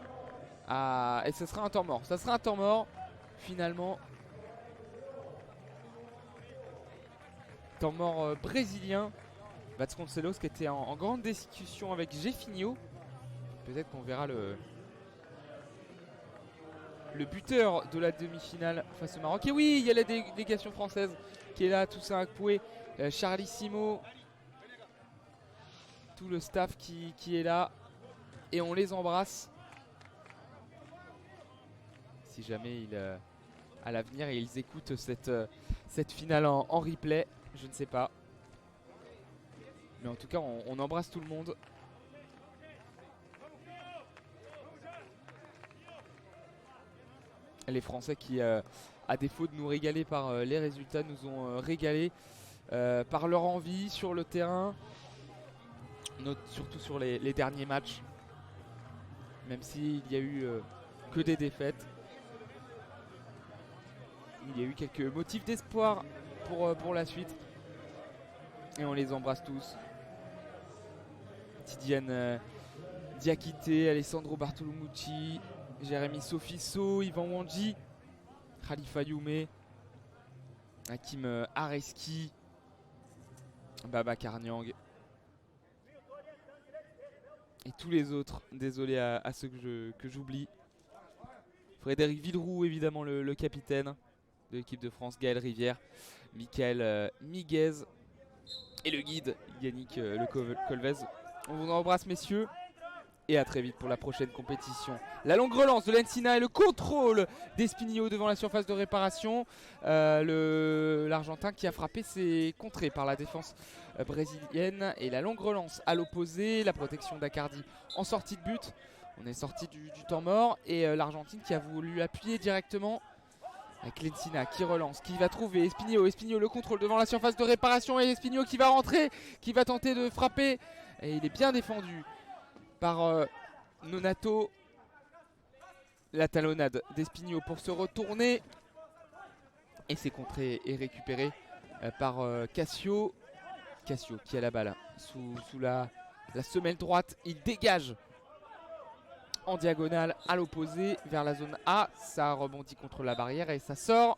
et ce sera un temps mort. Ça sera un temps mort finalement. Temps mort brésilien. Vasconcelos qui était en grande discussion avec Jefinho. Peut-être qu'on verra le buteur de la demi-finale face au Maroc. Et oui, il y a la délégation française qui est là, Toussaint Akpoué, Charlissimo, tout le staff qui est là. Et on les embrasse. Si jamais à l'avenir ils écoutent cette finale en replay, je ne sais pas. Mais en tout cas, on embrasse tout le monde. Les Français qui, à défaut de nous régaler par les résultats, nous ont régalé par leur envie sur le terrain. Surtout sur les derniers matchs. Même s'il n'y a eu que des défaites. Il y a eu quelques motifs d'espoir pour la suite. Et on les embrasse tous. Tidiane Diakité, Alessandro Bartolomucci, Jérémy Sofiso, Yvan Wandji, Khalifa Youmé, Hakim Areski, Baba Karniang et tous les autres. Désolé à ceux que j'oublie. Frédéric Villeroux, évidemment le capitaine de l'équipe de France, Gaël Rivière, Michael Miguez et le guide Yannick Le Colvez. On vous embrasse messieurs et à très vite pour la prochaine compétition. La longue relance de Lencina et le contrôle d'Espinillo devant la surface de réparation. L'Argentin qui a frappé s'est contré par la défense brésilienne. Et la longue relance à l'opposé, la protection d'Accardi en sortie de but. On est sorti du temps mort et l'Argentine qui a voulu appuyer directement avec Lencina qui relance, qui va trouver Espinillo. Espinillo le contrôle devant la surface de réparation et Espinillo qui va rentrer, qui va tenter de frapper. Et il est bien défendu par Nonato. La talonnade d'Espinillo pour se retourner. Et c'est contré et récupéré par Cassio. Cassio qui a la balle sous la semelle droite. Il dégage en diagonale à l'opposé vers la zone A. Ça rebondit contre la barrière et ça sort.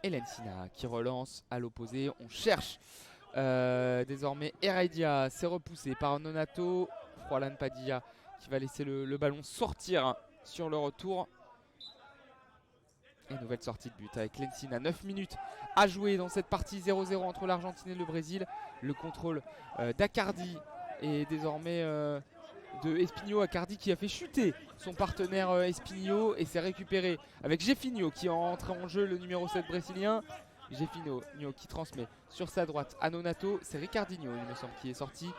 Et l'Encina qui relance à l'opposé. On cherche désormais Heredia. C'est repoussé par Nonato. Froilan Padilla qui va laisser le ballon sortir sur le retour. Et nouvelle sortie de but avec l'Encina. 9 minutes à jouer dans cette partie 0-0 entre l'Argentine et le Brésil. Le contrôle d'Accardi et désormais de Espinho. Accardi qui a fait chuter son partenaire Espinho et s'est récupéré avec Jefinho qui est entré en jeu, le numéro 7 brésilien. Jefinho qui transmet sur sa droite à Nonato. C'est Ricardinho, il me semble, qui est sorti.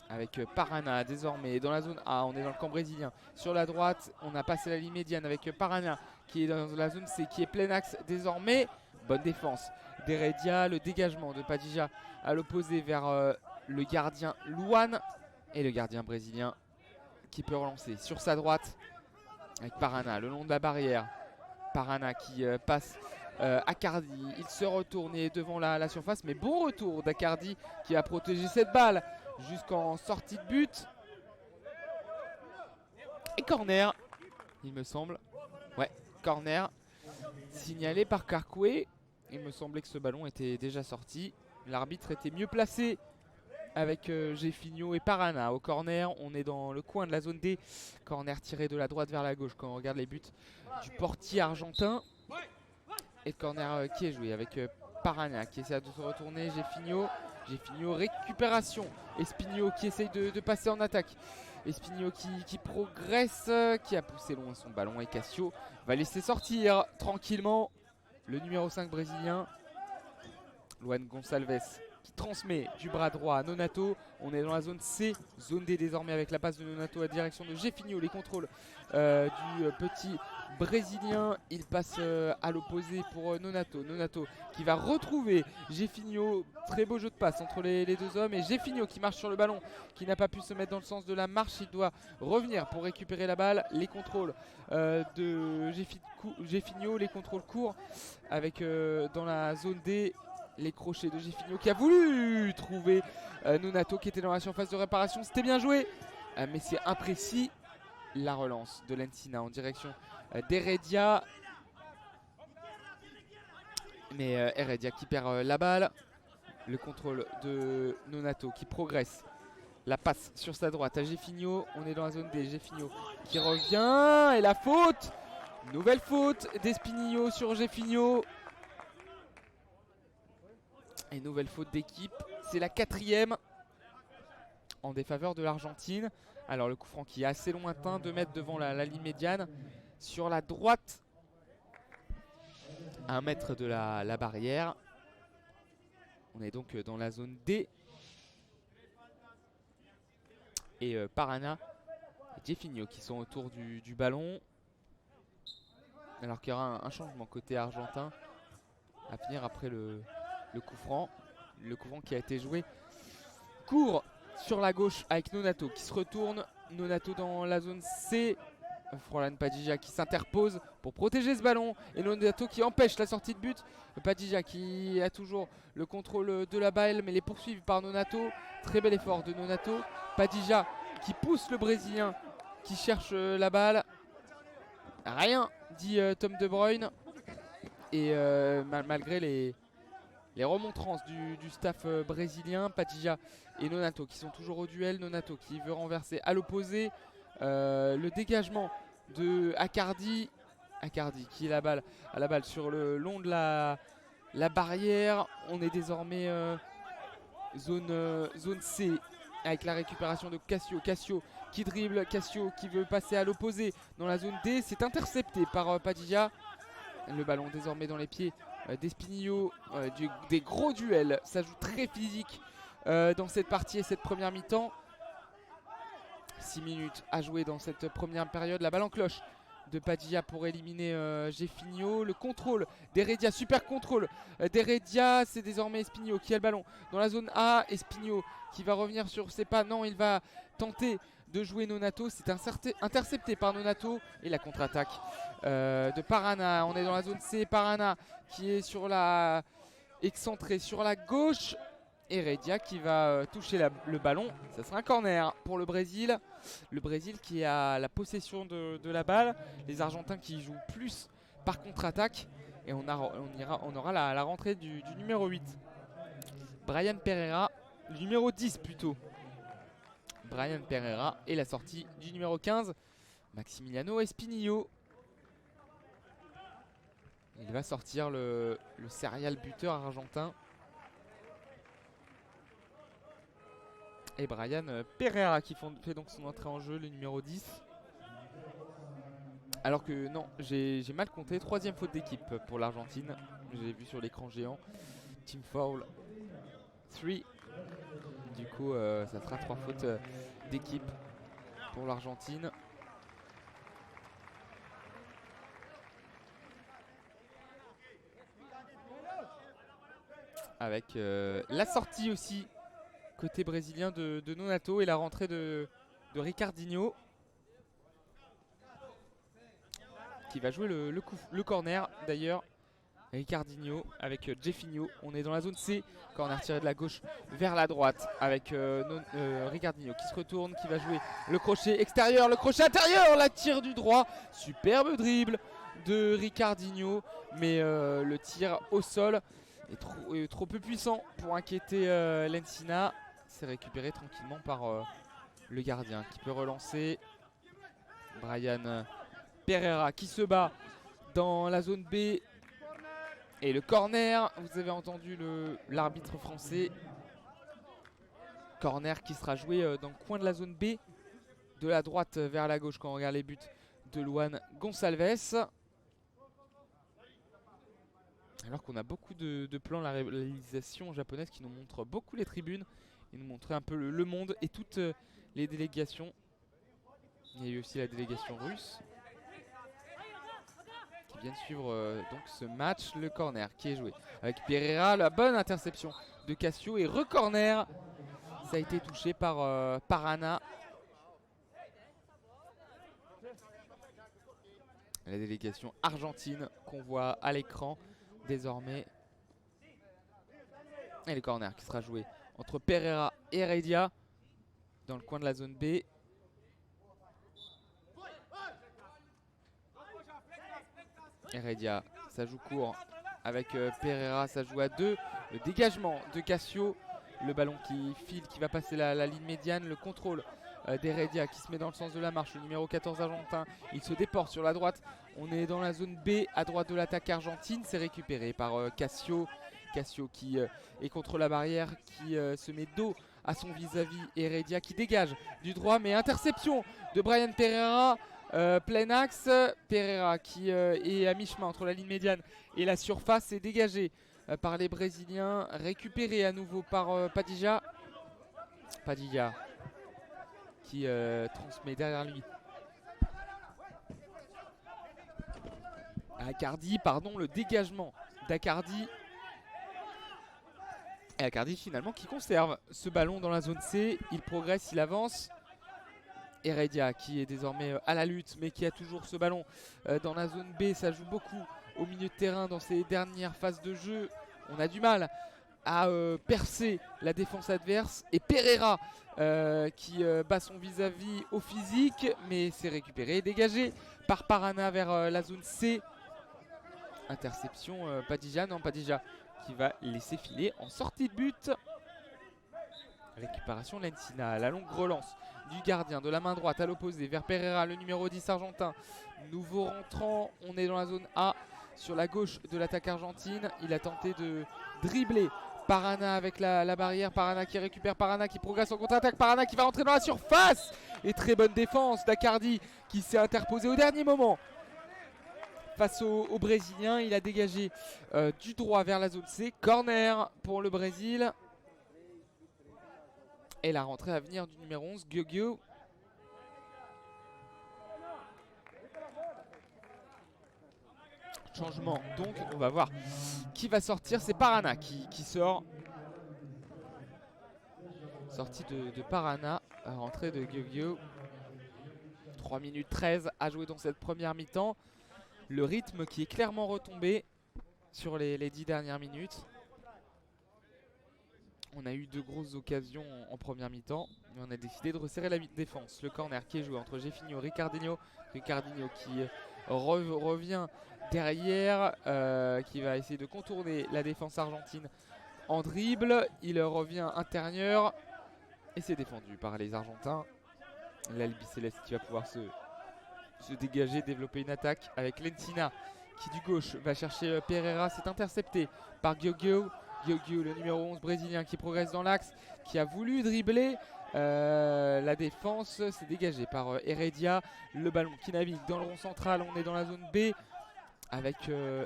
Avec Parana désormais dans la zone A, on est dans le camp brésilien. Sur la droite, on a passé la ligne médiane avec Parana qui est dans la zone C, qui est plein axe désormais. Bonne défense d'Heredia, le dégagement de Padilla à l'opposé vers le gardien Luan. Et le gardien brésilien qui peut relancer sur sa droite avec Parana le long de la barrière. Parana qui passe Accardi, il se retourne et est devant la surface, mais bon retour d'Accardi qui a protégé cette balle jusqu'en sortie de but. Et corner, il me semble. Ouais, corner signalé par Carcoué. Il me semblait que ce ballon était déjà sorti. L'arbitre était mieux placé avec Jefinho et Parana. Au corner, on est dans le coin de la zone D. Corner tiré de la droite vers la gauche quand on regarde les buts du portier argentin. Et le corner qui est joué avec Parana qui essaie de se retourner. Jefinho, récupération. Espinho qui essaye de passer en attaque. Espinho qui progresse, qui a poussé loin son ballon. Et Cassio va laisser sortir tranquillement le numéro 5 brésilien. Luan Gonçalves qui transmet du bras droit à Nonato. On est dans la zone C, zone D désormais avec la passe de Nonato à direction de Jefinho. Les contrôles du petit brésilien. Il passe à l'opposé pour Nonato. Nonato qui va retrouver Jefinho. Très beau jeu de passe entre les deux hommes. Et Jefinho qui marche sur le ballon, qui n'a pas pu se mettre dans le sens de la marche. Il doit revenir pour récupérer la balle. Les contrôles de Jefinho, les contrôles courts avec dans la zone D. Les crochets de Jefinho qui a voulu trouver Nonato qui était dans la surface de réparation. C'était bien joué, mais c'est imprécis. La relance de l'Encina en direction d'Heredia. Mais Heredia qui perd la balle. Le contrôle de Nonato qui progresse. La passe sur sa droite à Jefinho. On est dans la zone D. Jefinho qui revient. Et la faute. Nouvelle faute d'Espinho sur Jefinho. Et nouvelle faute d'équipe, c'est la 4e en défaveur de l'Argentine. Alors le coup franc qui est assez lointain, 2 mètres devant la ligne médiane. Sur la droite, 1 mètre de la barrière. On est donc dans la zone D. Et Parana et Jefinho qui sont autour du ballon. Alors qu'il y aura un changement côté argentin à venir après le coup franc. Le coup franc qui a été joué court sur la gauche avec Nonato qui se retourne. Nonato dans la zone C. Froilan Padilla qui s'interpose pour protéger ce ballon. Et Nonato qui empêche la sortie de but. Padilla qui a toujours le contrôle de la balle mais les poursuivi par Nonato. Très bel effort de Nonato. Padilla qui pousse le Brésilien qui cherche la balle. Rien, dit Tom De Bruyne. Et malgré les remontrances du staff brésilien, Padilla et Nonato qui sont toujours au duel. Nonato qui veut renverser à l'opposé. Le dégagement de Accardi. Accardi qui est à la balle sur le long de la barrière. On est désormais zone C avec la récupération de Cassio. Cassio qui dribble. Cassio qui veut passer à l'opposé dans la zone D. C'est intercepté par Padilla. Le ballon désormais dans les pieds d'Espinho. Des gros duels. Ça joue très physique dans cette partie et cette première mi-temps. 6 minutes à jouer dans cette première période. La balle en cloche de Padilla pour éliminer Jefinho. Le contrôle d'Heredia, super contrôle d'Heredia. C'est désormais Espinho qui a le ballon dans la zone A. Espinho qui va revenir sur ses pas. Non, il va tenter de jouer Nonato. C'est intercepté par Nonato. Et la contre-attaque de Parana. On est dans la zone C. Parana qui est excentré sur la gauche. Heredia qui va toucher le ballon. Ça sera un corner pour le Brésil. Le Brésil qui a la possession de la balle. Les Argentins qui jouent plus par contre-attaque. Et on aura la rentrée du numéro 8. Brian Pereira, le numéro 10 plutôt. Brian Pereira et la sortie du numéro 15. Maximiliano Espinillo. Il va sortir le serial buteur argentin. Et Brian Pereira qui fait donc son entrée en jeu, le numéro 10. Alors que non, j'ai mal compté. 3e faute d'équipe pour l'Argentine. J'ai vu sur l'écran géant. Team foul 3. Du coup, ça sera 3 fautes d'équipe pour l'Argentine. Avec la sortie aussi côté brésilien de Nonato et la rentrée de Ricardinho qui va jouer le corner d'ailleurs. Ricardinho avec Jeffinho. On est dans la zone C. Corner tiré de la gauche vers la droite avec Ricardinho qui se retourne, qui va jouer le crochet extérieur, le crochet intérieur, la tire du droit. Superbe dribble de Ricardinho, mais le tir au sol est trop peu puissant pour inquiéter l'Encina. C'est récupéré tranquillement par le gardien qui peut relancer. Brian Pereira qui se bat dans la zone B. Et le corner, vous avez entendu l'arbitre français. Corner qui sera joué dans le coin de la zone B. De la droite vers la gauche quand on regarde les buts de Luan Gonçalves. Alors qu'on a beaucoup de plans, la réalisation japonaise qui nous montre beaucoup les tribunes. Et nous montrer un peu le monde et toutes les délégations. Il y a eu aussi la délégation russe qui vient de suivre donc ce match. Le corner qui est joué avec Pereira, la bonne interception de Cassio et re-corner. Ça a été touché par Parana. La délégation argentine qu'on voit à l'écran désormais. Et le corner qui sera joué entre Pereira et Heredia dans le coin de la zone B. Heredia, ça joue court avec Pereira, ça joue à 2. Le dégagement de Cassio, le ballon qui file, qui va passer la ligne médiane, le contrôle d'Heredia qui se met dans le sens de la marche, le numéro 14 argentin, il se déporte sur la droite. On est dans la zone B à droite de l'attaque argentine, c'est récupéré par Cassio. Cassio qui est contre la barrière, qui se met dos à son vis-à-vis. Heredia qui dégage du droit, mais interception de Brian Pereira. Plein axe, Pereira qui est à mi-chemin entre la ligne médiane et la surface est dégagé par les Brésiliens, récupéré à nouveau par Padilla. Padilla qui transmet derrière lui à Accardi, pardon, le dégagement d'Accardi. Et Accardi finalement qui conserve ce ballon dans la zone C, il progresse, il avance. Heredia qui est désormais à la lutte mais qui a toujours ce ballon dans la zone B. Ça joue beaucoup au milieu de terrain dans ces dernières phases de jeu. On a du mal à percer la défense adverse. Et Pereira qui bat son vis-à-vis au physique, mais c'est récupéré et dégagé par Parana vers la zone C. Interception Padilla qui va laisser filer en sortie de but. Récupération l'Encina, la longue relance du gardien de la main droite à l'opposé vers Pereira, le numéro 10 argentin. Nouveau rentrant, on est dans la zone A sur la gauche de l'attaque argentine. Il a tenté de dribbler Parana avec la barrière. Parana qui récupère, Parana qui progresse en contre-attaque. Parana qui va entrer dans la surface. Et très bonne défense d'Accardi qui s'est interposé au dernier moment. Face au Brésilien, il a dégagé du droit vers la zone C. Corner pour le Brésil. Et la rentrée à venir du numéro 11, Gueugui. Changement donc, on va voir qui va sortir. C'est Parana qui sort. Sortie de Parana, rentrée de Gueugui. 3 minutes 13 à jouer dans cette première mi-temps. Le rythme qui est clairement retombé sur les 10 dernières minutes. On a eu 2 grosses occasions en première mi-temps, mais on a décidé de resserrer la défense. Le corner qui est joué entre Jeffinho et Ricardinho. Ricardinho qui revient derrière, qui va essayer de contourner la défense argentine en dribble. Il revient intérieur et c'est défendu par les Argentins. L'Albi Céleste qui va pouvoir se dégager, développer une attaque avec Lencina qui du gauche va chercher Pereira. C'est intercepté par Gioggio. Gioggio, le numéro 11 brésilien qui progresse dans l'axe, qui a voulu dribbler. La défense s'est dégagée par Heredia. Le ballon qui navigue dans le rond central. On est dans la zone B avec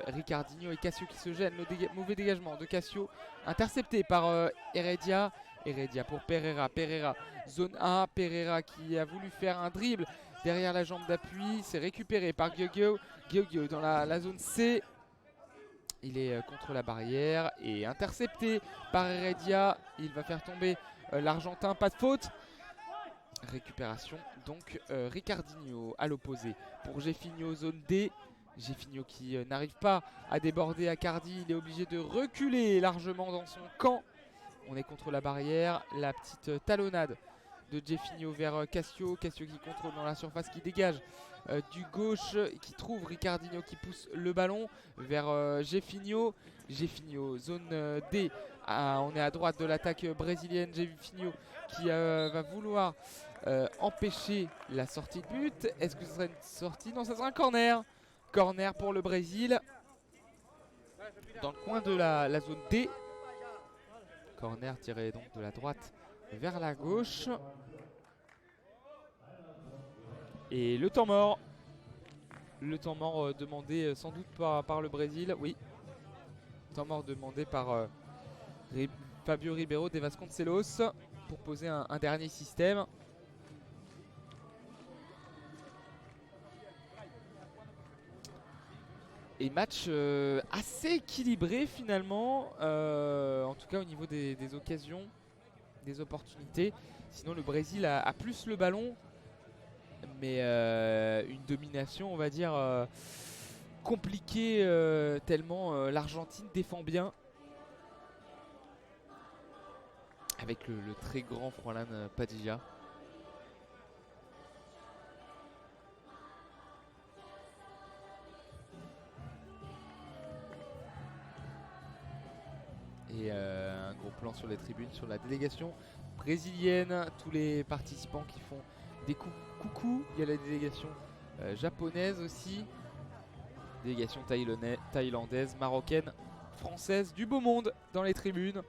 Ricardinho et Cassio qui se gênent. Le mauvais dégagement de Cassio intercepté par Heredia. Heredia pour Pereira. Pereira, zone A. Pereira qui a voulu faire un dribble derrière la jambe d'appui. C'est récupéré par Gioggio. Gioggio dans la zone C. Il est contre la barrière et intercepté par Heredia. Il va faire tomber l'Argentin. Pas de faute. Récupération donc Ricardinho à l'opposé pour Jeffinho, zone D. Jeffinho qui n'arrive pas à déborder à Cardi. Il est obligé de reculer largement dans son camp. On est contre la barrière. La petite talonnade de Jeffinho vers Cassio. Cassio qui contrôle dans la surface, qui dégage du gauche, qui trouve Ricardinho qui pousse le ballon vers Jeffinho. Jeffinho, zone D. On est à droite de l'attaque brésilienne. Jeffinho qui va vouloir empêcher la sortie de but. Est-ce que ce serait une sortie? Non, ça sera un corner. Corner pour le Brésil. Dans le coin de la zone D. Corner tiré donc de la droite vers la gauche. Et le temps mort. Le temps mort demandé sans doute par le Brésil. Oui. Temps mort demandé par Fabio Ribeiro de Vasconcelos pour poser un dernier système. Et match assez équilibré finalement, en tout cas au niveau des occasions, des opportunités. Sinon le Brésil a plus le ballon, mais une domination on va dire compliquée tellement l'Argentine défend bien. Avec le très grand Froilán Padilla. Et un gros plan sur les tribunes, sur la délégation brésilienne. Tous les participants qui font des coucou. Il y a la délégation japonaise aussi. Délégation thaïlandaise, marocaine, française, du beau monde dans les tribunes.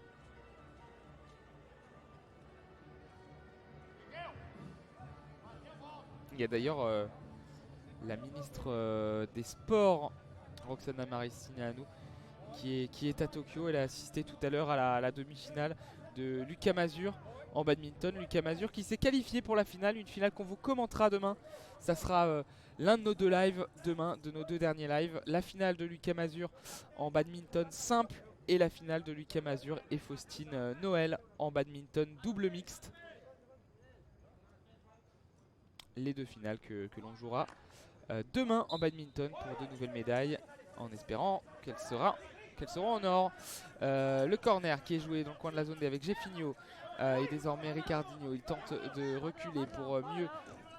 Il y a d'ailleurs la ministre des Sports, Roxana Maracineanu, qui est à Tokyo. Elle a assisté tout à l'heure à la demi-finale de Lucas Mazur en badminton. Lucas Mazur qui s'est qualifié pour la finale, une finale qu'on vous commentera demain. Ça sera l'un de nos 2 lives demain, de nos 2 derniers lives. La finale de Lucas Mazur en badminton simple et la finale de Lucas Mazur et Faustine Noël en badminton double mixte. Les 2 finales que l'on jouera demain en badminton pour de nouvelles médailles, en espérant qu'elles seront en or. Le corner qui est joué dans le coin de la zone D avec Jeffinho et désormais Ricardinho. Il tente de reculer pour mieux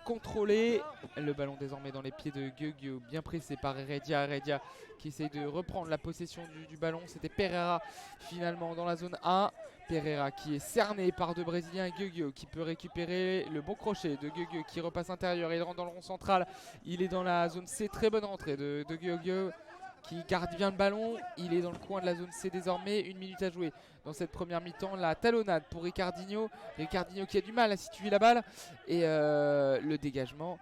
contrôler. Le ballon désormais dans les pieds de Gioggio, bien pressé par Heredia. Heredia qui essaye de reprendre la possession du ballon. C'était Pereira finalement dans la zone A. Pereira qui est cerné par 2 Brésiliens. Gioggio qui peut récupérer le bon crochet de Gioggio qui repasse intérieur. Il rentre dans le rond central. Il est dans la zone C. Très bonne rentrée de Gioggio qui garde bien le ballon. Il est dans le coin de la zone C désormais. 1 minute à jouer dans cette première mi-temps. La talonnade pour Ricardinho. Ricardinho qui a du mal à situer la balle. Et le dégagement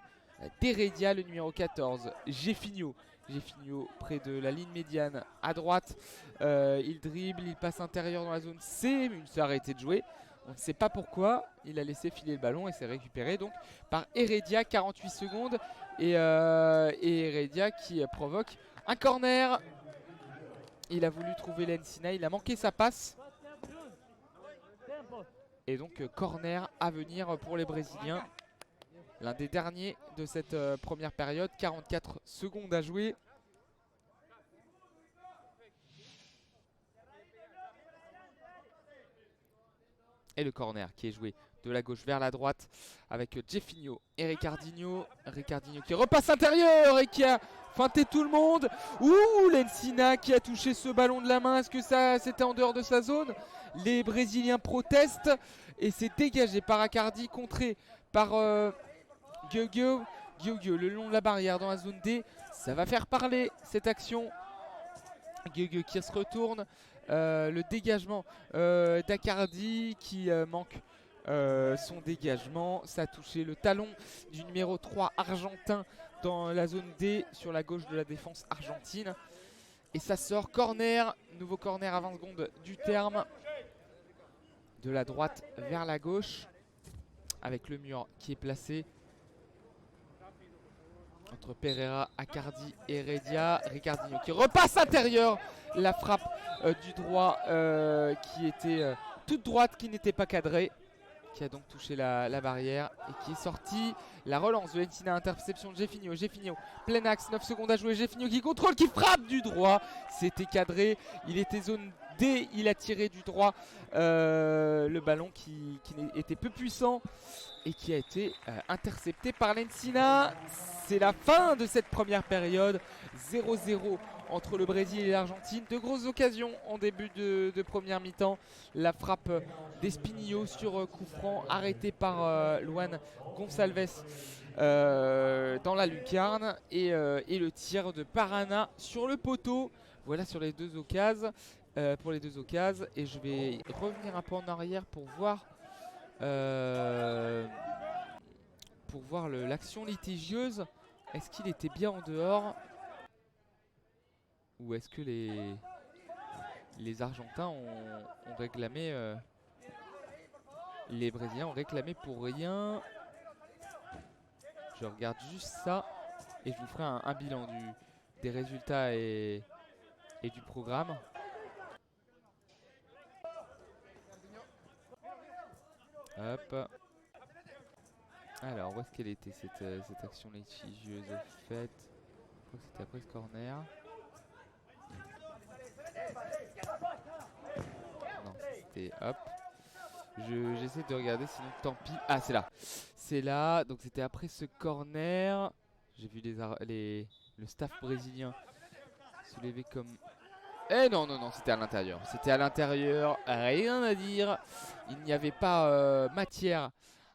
d'Heredia, le numéro 14. Jeffinho. Jeffinho près de la ligne médiane à droite. Il dribble, il passe intérieur dans la zone C. Mais il s'est arrêté de jouer. On ne sait pas pourquoi. Il a laissé filer le ballon et s'est récupéré donc par Heredia. 48 secondes. Et Heredia qui provoque un corner. Il a voulu trouver Lencina, il a manqué sa passe. Et donc corner à venir pour les Brésiliens. L'un des derniers de cette première période. 44 secondes à jouer. Et le corner qui est joué de la gauche vers la droite avec Jeffinho et Ricardinho. Ricardinho qui repasse intérieur et qui a feinté tout le monde. Ouh, Lensina qui a touché ce ballon de la main. Est-ce que ça c'était en dehors de sa zone? Les Brésiliens protestent et c'est dégagé par Acardi, contré par Gueugui. Gueugui le long de la barrière dans la zone D. Ça va faire parler cette action. Gueugui qui se retourne. Le dégagement d'Acardi qui manque son dégagement. Ça a touché le talon du numéro 3 argentin dans la zone D sur la gauche de la défense argentine. Et ça sort corner. Nouveau corner à 20 secondes du terme. De la droite vers la gauche. Avec le mur qui est placé entre Pereira, Acardi et Heredia. Ricardinho qui repasse intérieur. La frappe du droit qui était toute droite, qui n'était pas cadrée. Qui a donc touché la barrière et qui est sorti. La relance de Lensina, interception de Jeffinho. Jeffinho, plein axe, 9 secondes à jouer. Jeffinho qui contrôle, qui frappe du droit. C'était cadré, il était zone D, il a tiré du droit le ballon qui était peu puissant et qui a été intercepté par Lensina. C'est la fin de cette première période. 0-0 entre le Brésil et l'Argentine. De grosses occasions en début de première mi-temps. La frappe d'Espinillo sur coup franc arrêté par Luan Gonçalves dans la lucarne. Et le tir de Parana sur le poteau. Voilà sur les deux occasions. Pour les deux occasions. Et je vais revenir un peu en arrière pour voir l'action litigieuse. Est-ce qu'il était bien en dehors? Ou est-ce que les Argentins ont réclamé... les Brésiliens ont réclamé pour rien? Je regarde juste ça. Et je vous ferai un bilan des résultats et du programme. Hop. Alors, où est-ce qu'elle était cette action litigieuse faite? Je crois que c'était après ce corner. Non, c'était hop. J'essaie de regarder, sinon tant pis. Ah, c'est là. C'est là. Donc c'était après ce corner. J'ai vu le staff brésilien se lever comme... Eh non, non, non, c'était à l'intérieur. C'était à l'intérieur. Rien à dire. Il n'y avait pas matière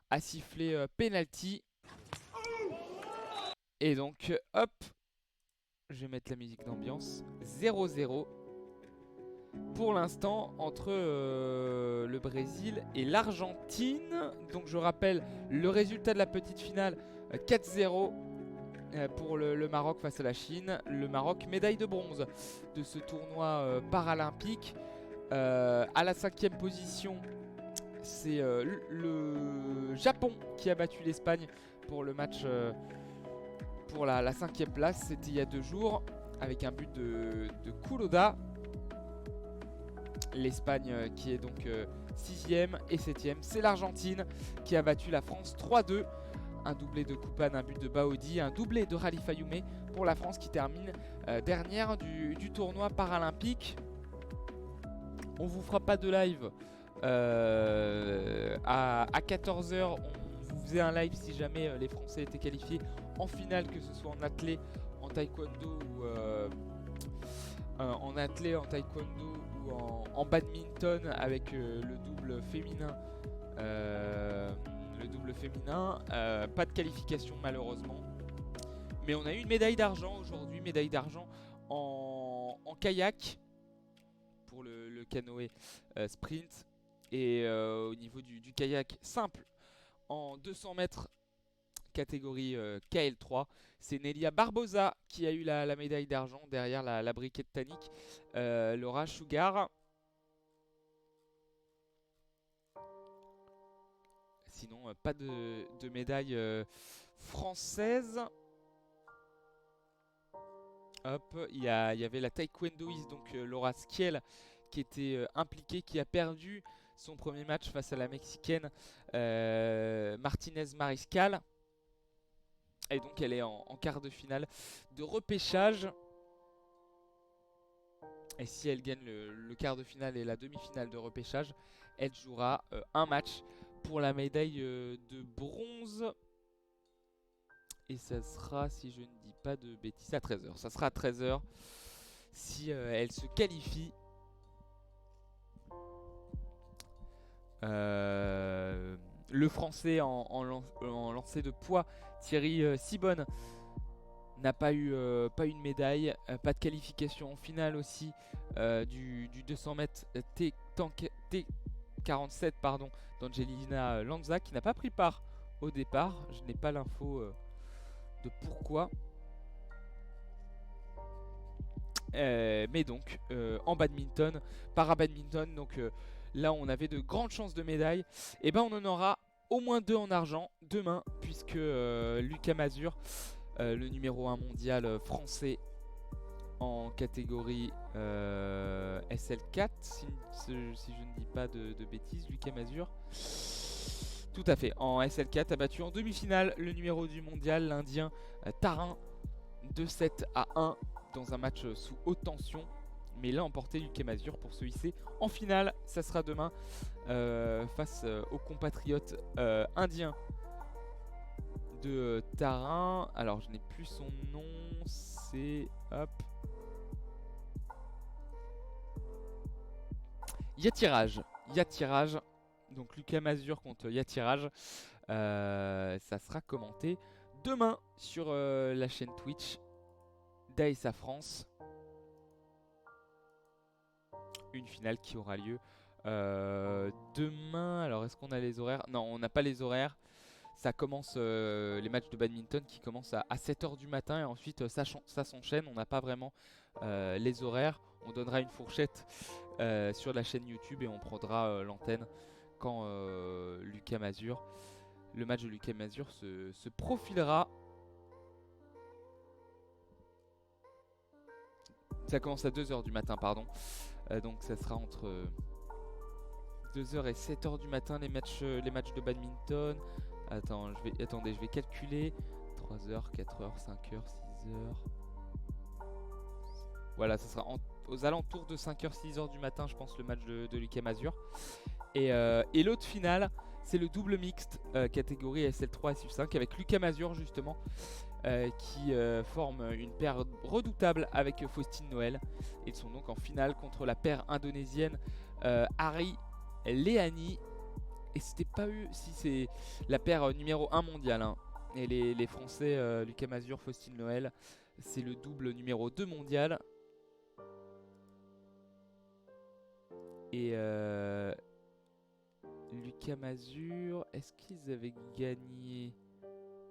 à siffler penalty. Et donc, hop. Je vais mettre la musique d'ambiance. 0-0. Pour l'instant, entre le Brésil et l'Argentine. Donc je rappelle le résultat de la petite finale. 4-0 pour le Maroc face à la Chine. Le Maroc, médaille de bronze de ce tournoi paralympique. À la 5e position, c'est le Japon qui a battu l'Espagne pour le match pour la 5e place. C'était il y a 2 jours avec un but de Kuroda. L'Espagne qui est donc 6e et 7e. C'est l'Argentine qui a battu la France 3-2. Un doublé de Koupane, un but de Baodi, un doublé de Khalifa Youmé pour la France qui termine dernière du tournoi paralympique. On vous fera pas de live à 14h. On vous faisait un live si jamais les Français étaient qualifiés en finale, que ce soit en athlé, en taekwondo ou en taekwondo ou en badminton avec le double féminin. Pas de qualification malheureusement. Mais on a eu une médaille d'argent aujourd'hui, médaille d'argent en kayak pour le canoë sprint. Et au niveau du kayak simple en 200 mètres catégorie KL3, c'est Nelia Barbosa qui a eu la médaille d'argent derrière la briquette Tannic, Laura Sugar. Sinon, pas de médaille française. Hop, il y avait la taekwondoïste, donc Laura Skiel, qui était impliquée, qui a perdu son premier match face à la Mexicaine Martinez Mariscal. Et donc elle est en quart de finale de repêchage. Et si elle gagne le quart de finale et la demi-finale de repêchage, elle jouera un match pour la médaille de bronze. Et ça sera, si je ne dis pas de bêtises, à 13 h. Ça sera à 13 h si elle se qualifie. Le français en lancer de poids, Thierry Sibonne, n'a pas eu une médaille, pas de qualification en finale aussi du 200 mètres T47 d'Angelina Lanza, qui n'a pas pris part au départ. Je n'ai pas l'info de pourquoi. Mais donc en badminton, para-badminton, donc là on avait de grandes chances de médailles. Et ben on en aura au moins 2 en argent demain, puisque Lucas Mazur, le numéro 1 mondial français en catégorie SL4, si je ne dis pas de bêtises, Lucas Mazur. Tout à fait, en SL4 a battu en demi-finale le numéro du mondial, l'Indien Tarin, 2-7 à 1 dans un match sous haute tension. Mais il a emporté Lucas Mazur pour se hisser en finale. Ça sera demain face aux compatriotes indiens de Tarin. Alors je n'ai plus son nom, c'est hop, Yatiraj. Donc Lucas Mazur contre Yatiraj. Ça sera commenté demain sur la chaîne Twitch d'ASA France. Une finale qui aura lieu demain. Alors est-ce qu'on a les horaires? Non, on n'a pas les horaires. Ça commence, les matchs de badminton qui commencent à 7 h du matin, et ensuite ça s'enchaîne. On n'a pas vraiment les horaires. On donnera une fourchette sur la chaîne YouTube et on prendra l'antenne quand Lucas Mazur, le match de Lucas Mazur se profilera. Ça commence à 2 h du matin, pardon. Donc ça sera entre 2 h et 7 h du matin les matchs de badminton. Attendez, je vais calculer. 3 h, 4 h, 5 h, 6 h. Voilà, ça sera aux alentours de 5 h, 6 h du matin, je pense, le match de Lucas Mazur. Et l'autre finale, c'est le double mixte catégorie SL3 SU5 avec Lucas Mazur justement, qui forme une paire redoutable avec Faustine Noël. Ils sont donc en finale contre la paire indonésienne Ari Leani. Et c'était pas eu, si c'est la paire numéro 1 mondiale, hein. Et les Français, Lucas Mazur, Faustine Noël, c'est le double numéro 2 mondial. Et Lucas Mazur, est-ce qu'ils avaient gagné?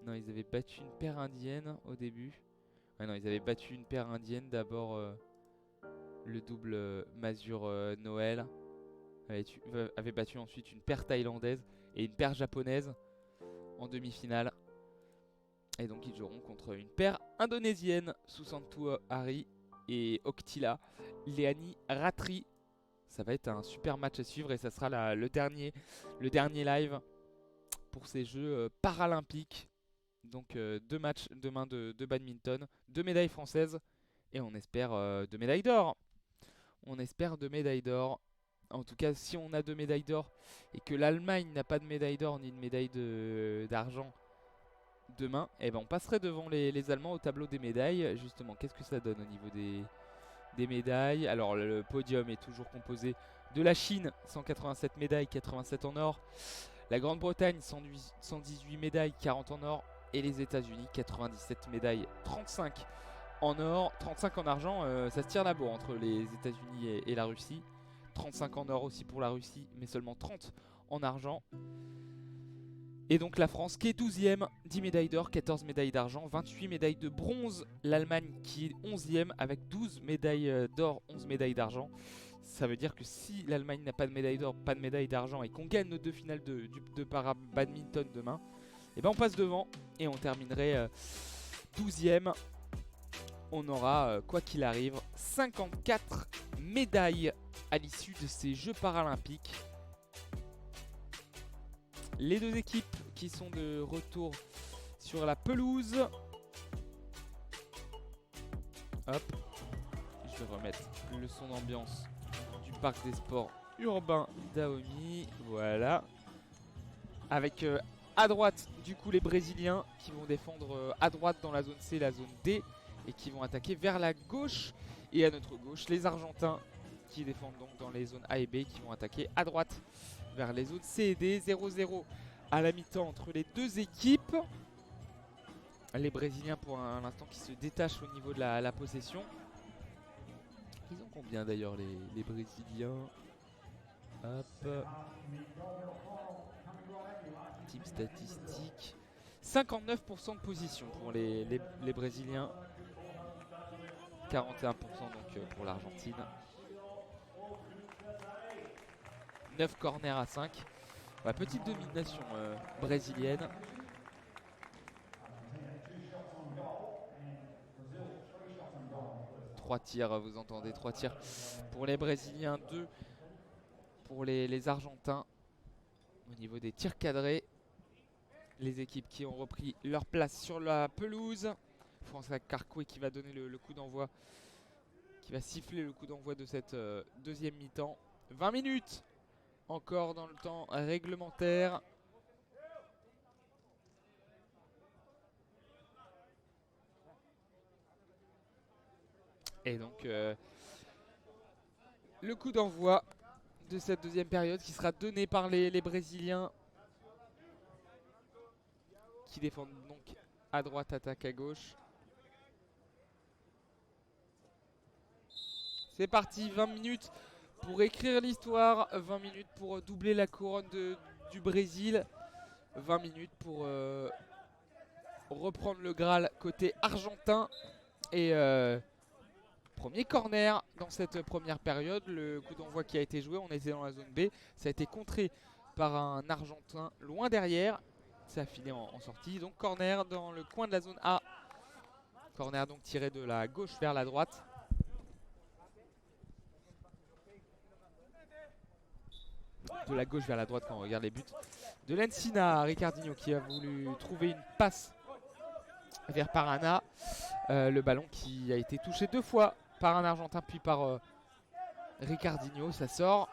Non, ils avaient battu une paire indienne au début. Ouais, non, ils avaient battu une paire indienne d'abord. Le double Mazur Noël avait battu ensuite une paire thaïlandaise et une paire japonaise en demi-finale. Et donc ils joueront contre une paire indonésienne, Susanto Hari et Oktila Leani Ratri. Ça va être un super match à suivre et ça sera le dernier live pour ces Jeux paralympiques. Donc 2 matchs demain de badminton, 2 médailles françaises et on espère 2 médailles d'or. On espère 2 médailles d'or. En tout cas, si on a 2 médailles d'or et que l'Allemagne n'a pas de médaille d'or ni de médaille d'argent demain, eh ben on passerait devant les Allemands au tableau des médailles. Justement, qu'est-ce que ça donne au niveau des médailles? Alors le podium est toujours composé de la Chine, 187 médailles, 87 en or. La Grande-Bretagne, 118 médailles, 40 en or. Et les États-Unis, 97 médailles, 35 en or, 35 en argent. Ça se tire la bourre entre les États-Unis et la Russie. 35 en or aussi pour la Russie, mais seulement 30 en argent. Et donc la France qui est 12e, 10 médailles d'or, 14 médailles d'argent, 28 médailles de bronze. L'Allemagne qui est 11e avec 12 médailles d'or, 11 médailles d'argent. Ça veut dire que si l'Allemagne n'a pas de médaille d'or, pas de médaille d'argent et qu'on gagne nos 2 finales de para-badminton demain, et ben on passe devant et on terminerait 12e. On aura, quoi qu'il arrive, 54 médailles à l'issue de ces Jeux paralympiques. Les 2 équipes qui sont de retour sur la pelouse. Hop, je vais remettre le son d'ambiance du Parc des Sports Urbain Dahomey, voilà. Avec à droite, du coup, les Brésiliens qui vont défendre à droite dans la zone C, la zone D, et qui vont attaquer vers la gauche. Et à notre gauche, les Argentins qui défendent donc dans les zones A et B, qui vont attaquer à droite vers les zones C et D. 0-0 à la mi-temps entre les deux équipes. Les Brésiliens pour l'instant qui se détachent au niveau de la possession. Ils ont combien d'ailleurs les Brésiliens? Hop. Team statistique. 59% de position pour les Brésiliens. 41% donc pour l'Argentine. 9 corners à 5. Ouais, petite domination brésilienne. Trois tirs, vous entendez, 3 tirs pour les Brésiliens, 2 pour les Argentins. Au niveau des tirs cadrés, les équipes qui ont repris leur place sur la pelouse. François Carcoué qui va donner le coup d'envoi, qui va siffler le coup d'envoi de cette deuxième mi-temps. 20 minutes encore dans le temps réglementaire. Et donc le coup d'envoi de cette deuxième période qui sera donné par les Brésiliens qui défendent donc à droite, attaque à gauche. C'est parti, 20 minutes pour écrire l'histoire, 20 minutes pour doubler la couronne du Brésil, 20 minutes pour reprendre le Graal côté argentin. Et premier corner dans cette première période, le coup d'envoi qui a été joué, on était dans la zone B, ça a été contré par un Argentin loin derrière, ça a filé en sortie, donc corner dans le coin de la zone A, corner donc tiré de la gauche vers la droite. De la gauche vers la droite quand on regarde les buts. De l'Encina, Ricardinho qui a voulu trouver une passe vers Parana. Le ballon qui a été touché 2 fois par un Argentin puis par Ricardinho. Ça sort.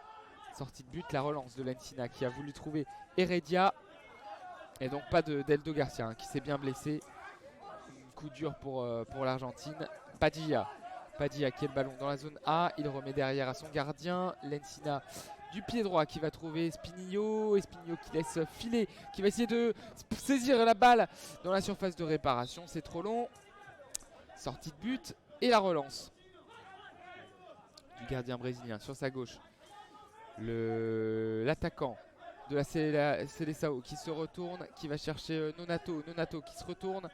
Sortie de but, la relance de l'Encina qui a voulu trouver Heredia. Et donc pas d'Eldo Garcia qui s'est bien blessé. Coup dur pour l'Argentine. Padilla qui a le ballon dans la zone A. Il remet derrière à son gardien. L'Encina du pied droit qui va trouver Espinillo. Espinillo qui laisse filer, qui va essayer de saisir la balle dans la surface de réparation. C'est trop long. Sortie de but et la relance du gardien brésilien sur sa gauche. L'attaquant de la Seleção qui se retourne, qui va chercher Nonato. Nonato qui se retourne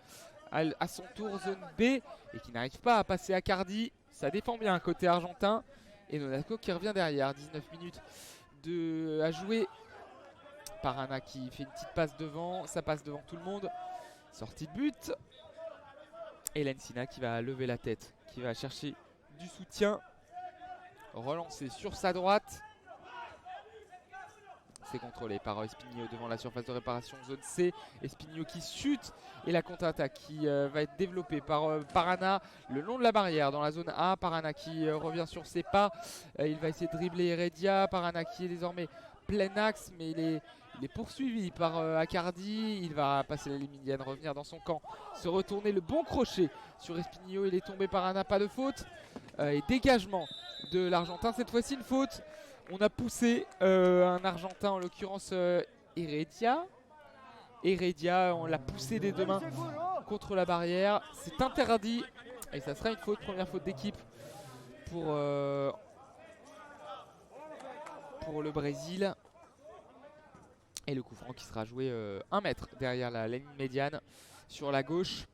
à son tour zone B et qui n'arrive pas à passer à Cardi. Ça défend bien côté argentin. Et Nonato qui revient derrière. 19 minutes à jouer. Parana qui fait une petite passe devant. Ça passe devant tout le monde. Sortie de but. Et l'Encina qui va lever la tête. Qui va chercher du soutien. Relancer sur sa droite. C'est contrôlé par Espinillo devant la surface de réparation zone C. Espinillo qui chute et la contre-attaque qui va être développée par Parana le long de la barrière dans la zone A. Parana qui revient sur ses pas. Il va essayer de dribbler Heredia. Parana qui est désormais plein axe mais il est poursuivi par Accardi. Il va passer la ligne médiane, revenir dans son camp, se retourner, le bon crochet sur Espinillo. Il est tombé. Parana, pas de faute. Et dégagement de l'Argentin. Cette fois-ci une faute. On a poussé un Argentin, en l'occurrence Heredia. Heredia, on l'a poussé des deux mains contre la barrière. C'est interdit et ça sera une faute, première faute d'équipe pour le Brésil. Et le coup franc qui sera joué 1 mètre derrière la ligne médiane sur la gauche,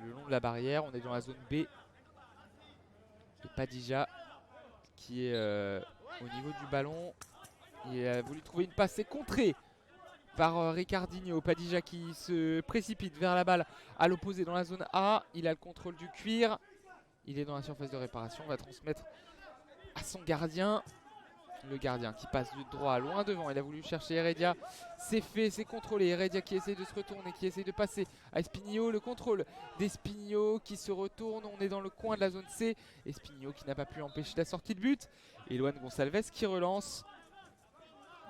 le long de la barrière. On est dans la zone B. Et Padilla qui est au niveau du ballon. Il a voulu trouver une passe, c'est contré par Ricardinho. Padilla qui se précipite vers la balle à l'opposé dans la zone A. Il a le contrôle du cuir. Il est dans la surface de réparation. On va transmettre à son gardien. Le gardien qui passe du droit loin devant. Il a voulu chercher Heredia. C'est fait, c'est contrôlé. Heredia qui essaye de se retourner, qui essaye de passer à Espinillo. Le contrôle d'Espinillo qui se retourne. On est dans le coin de la zone C. Espinillo qui n'a pas pu empêcher la sortie de but. Et Luan Gonçalves qui relance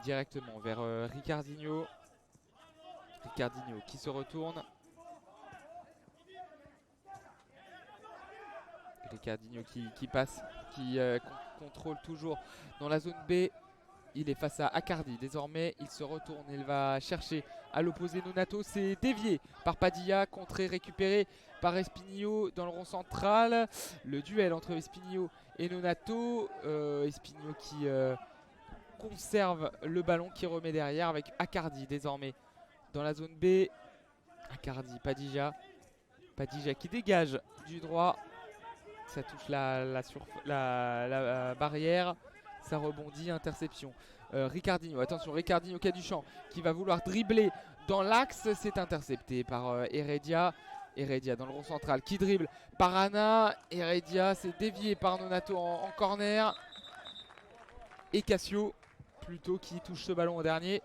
directement vers Ricardinho. Ricardinho qui se retourne. Ricardinho qui passe, qui contrôle toujours dans la zone B. Il est face à Accardi désormais, il se retourne, il va chercher à l'opposé Nonato, c'est dévié par Padilla, contré, récupéré par Espinillo dans le rond central. Le duel entre Espinillo et Nonato, Espinillo qui conserve le ballon, qui remet derrière avec Accardi désormais dans la zone B. Accardi, Padilla qui dégage du droit, ça touche la barrière. Ça rebondit, interception. Ricardinho, attention, Ricardinho qui a du champ, qui va vouloir dribbler dans l'axe. C'est intercepté par Heredia. Heredia dans le rond central qui dribble Parana. Heredia, c'est dévié par Nonato en corner. Et Cassio, plutôt, qui touche ce ballon au dernier.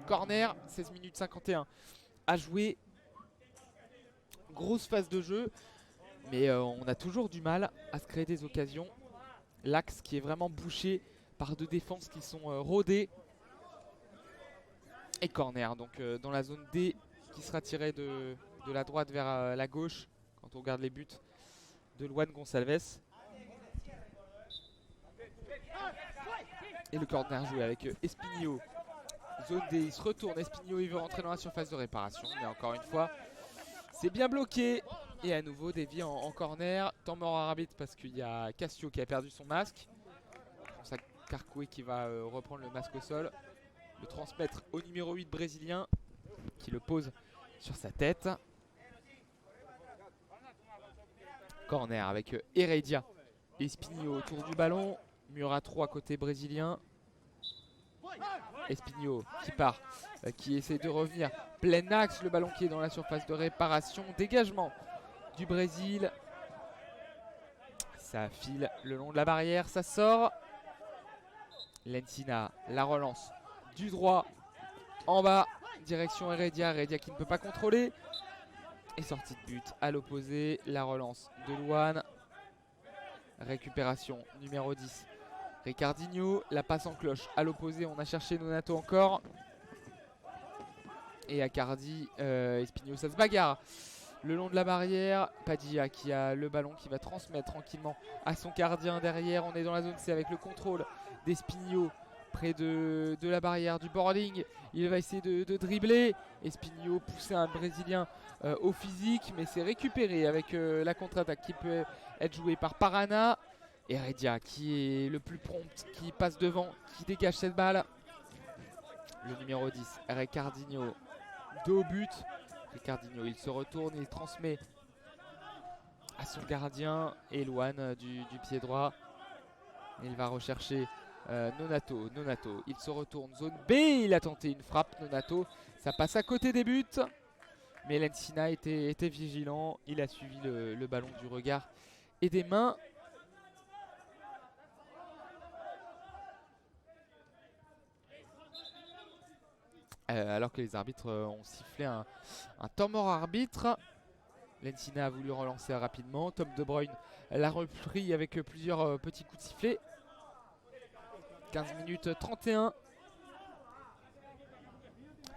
Corner, 16 minutes 51 à jouer. Grosse phase de jeu. Mais on a toujours du mal à se créer des occasions. L'axe qui est vraiment bouché par deux défenses qui sont rodées. Et corner donc dans la zone D qui sera tiré de la droite vers la gauche quand on regarde les buts de Luan Gonçalves. Et le corner joué avec Espinillo. Zone D, il se retourne, Espinillo il veut rentrer dans la surface de réparation. Mais encore une fois, c'est bien bloqué. Et à nouveau dévié en corner. Temps mort à arbitre parce qu'il y a Cassio qui a perdu son masque. C'est Carcoué qui va reprendre le masque au sol. Le transmettre au numéro 8 brésilien qui le pose sur sa tête. Corner avec Heredia. Espinillo autour du ballon. Mur à 3 côté brésilien. Espinillo qui part, qui essaie de revenir. Plein axe, le ballon qui est dans la surface de réparation. Dégagement du Brésil. Ça file le long de la barrière, ça sort. Lencina, la relance du droit en bas, direction Heredia. Heredia qui ne peut pas contrôler. Et sortie de but à l'opposé, la relance de Luan. Récupération numéro 10. Ricardinho, la passe en cloche à l'opposé, on a cherché Nonato encore. Et Accardi, Espinillo, ça se bagarre le long de la barrière. Padilla qui a le ballon, qui va transmettre tranquillement à son gardien derrière. On est dans la zone C avec le contrôle d'Espinillo près de la barrière du boarding. Il va essayer de dribbler. Espinillo pousser un Brésilien au physique, mais c'est récupéré avec la contre-attaque qui peut être jouée par Parana. Heredia qui est le plus prompt, qui passe devant, qui dégage cette balle. Le numéro 10, Ricardinho, dos au but. Ricardinho, il se retourne, il transmet à son gardien. Et Luan du pied droit. Il va rechercher Nonato. Nonato, il se retourne, zone B. Il a tenté une frappe, Nonato. Ça passe à côté des buts. Mais Lencina était vigilant. Il a suivi le ballon du regard et des mains. Alors que les arbitres ont sifflé un temps mort arbitre. Lencina a voulu relancer rapidement. Tom De Bruyne l'a repris avec plusieurs petits coups de sifflet. 15 minutes 31.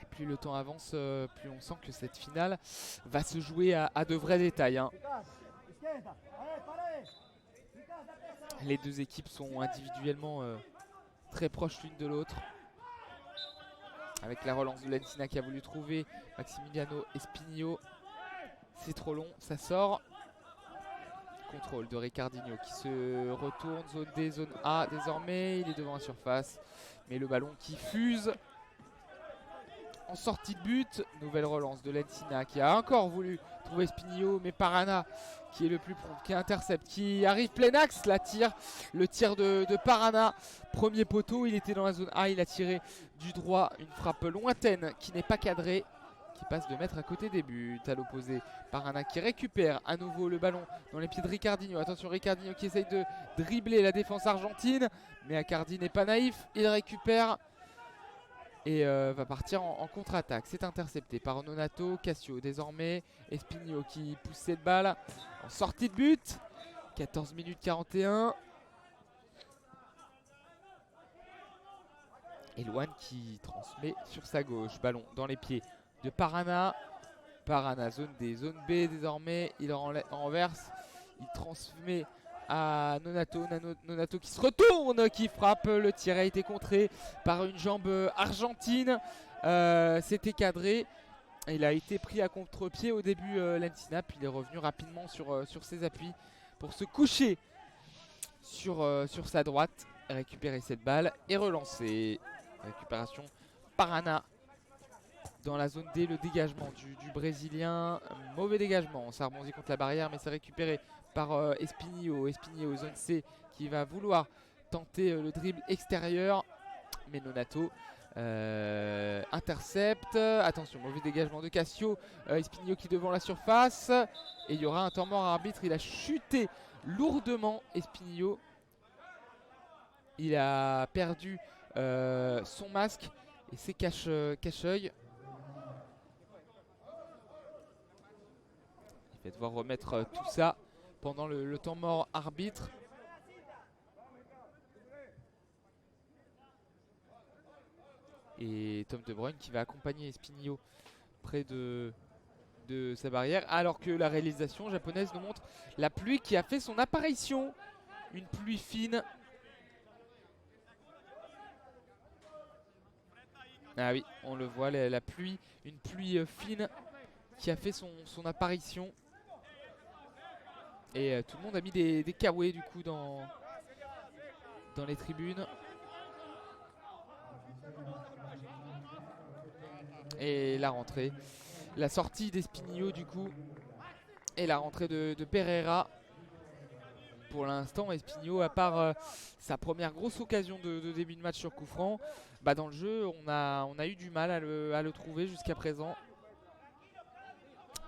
Et plus le temps avance, plus on sent que cette finale va se jouer à de vrais détails. Les deux équipes sont individuellement très proches l'une de l'autre. Avec la relance de Lencina qui a voulu trouver Maximiliano Espinillo. C'est trop long, ça sort. Contrôle de Ricardinho qui se retourne. Zone D, zone A désormais. Il est devant la surface. Mais le ballon qui fuse. En sortie de but. Nouvelle relance de Lencina qui a encore voulu trouver Espinillo. Mais Parana qui est le plus prompt, qui intercepte, qui arrive plein axe. La tire. Le tir de Parana. Premier poteau, il était dans la zone A. Il a tiré du droit. Une frappe lointaine qui n'est pas cadrée. Qui passe de mètre à côté des buts. À l'opposé, Parana qui récupère à nouveau le ballon dans les pieds de Ricardinho. Attention, Ricardinho qui essaye de dribbler la défense argentine. Mais Accardi n'est pas naïf. Il récupère et va partir en contre-attaque. C'est intercepté par Nonato. Cassio désormais. Espinillo qui pousse cette balle en sortie de but. 14 minutes 41. Et Luan qui transmet sur sa gauche. Ballon dans les pieds de Parana. Parana, zone D, zone B désormais. Il renverse. Il transmet à Nonato. Nonato qui se retourne, qui frappe. Le tir a été contré par une jambe argentine. C'était cadré. Il a été pris à contre-pied au début, Lensina. Puis il est revenu rapidement sur ses appuis pour se coucher sur sa droite. Récupérer cette balle et relancer. Récupération Parana dans la zone D, le dégagement du Brésilien. Mauvais dégagement, ça rebondit contre la barrière mais c'est récupéré par Espinillo. Espinillo zone C qui va vouloir tenter le dribble extérieur. Mais Nonato intercepte. Attention, mauvais dégagement de Cassio. Espinillo qui est devant la surface. Et il y aura un temps mort arbitre. Il a chuté lourdement, Espinillo. Il a perdu son masque et ses cache-œil. Il va devoir remettre tout ça pendant le temps mort arbitre. Et Tom De Bruyne qui va accompagner Espinillo près de sa barrière. Alors que la réalisation japonaise nous montre la pluie qui a fait son apparition. Une pluie fine. Ah oui, on le voit, la pluie, une pluie fine qui a fait son apparition. Et tout le monde a mis des kawaii du coup dans les tribunes. Et la rentrée, la sortie d'Espinillo du coup. Et la rentrée de Pereira. Pour l'instant, Espinillo, à part sa première grosse occasion de début de match sur coup franc, dans le jeu, on a eu du mal à le trouver jusqu'à présent.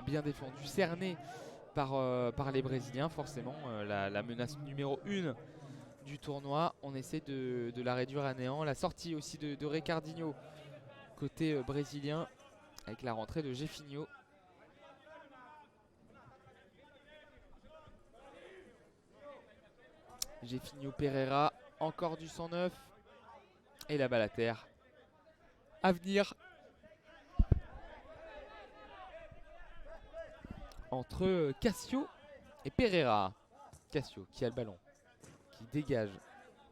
Bien défendu, cerné par les Brésiliens, forcément. La menace numéro 1 du tournoi, on essaie de la réduire à néant. La sortie aussi de Ricardinho, côté brésilien, avec la rentrée de Jefinho. Jefinho Pereira, encore du 109. Et la balle à terre. À venir. Entre Cassio et Pereira. Cassio qui a le ballon. Qui dégage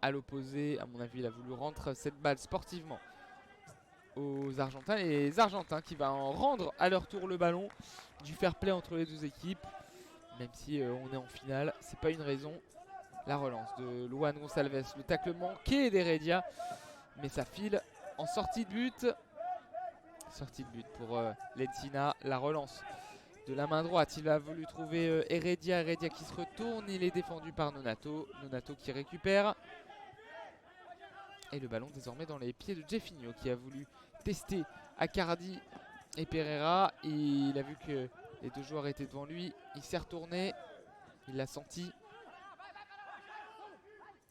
à l'opposé. À mon avis, il a voulu rendre cette balle sportivement aux Argentins. Et les Argentins qui vont en rendre à leur tour le ballon. Du fair play entre les deux équipes. Même si on est en finale, c'est pas une raison. La relance de Luan Gonçalves, le tacle manqué d'Heredia, mais ça file en sortie de but. Sortie de but pour Lensina. La relance de la main droite, il a voulu trouver Heredia. Heredia qui se retourne, il est défendu par Nonato. Nonato qui récupère. Et le ballon désormais dans les pieds de Jefinho qui a voulu tester Accardi et Pereira. Et il a vu que les deux joueurs étaient devant lui. Il s'est retourné, il l'a senti.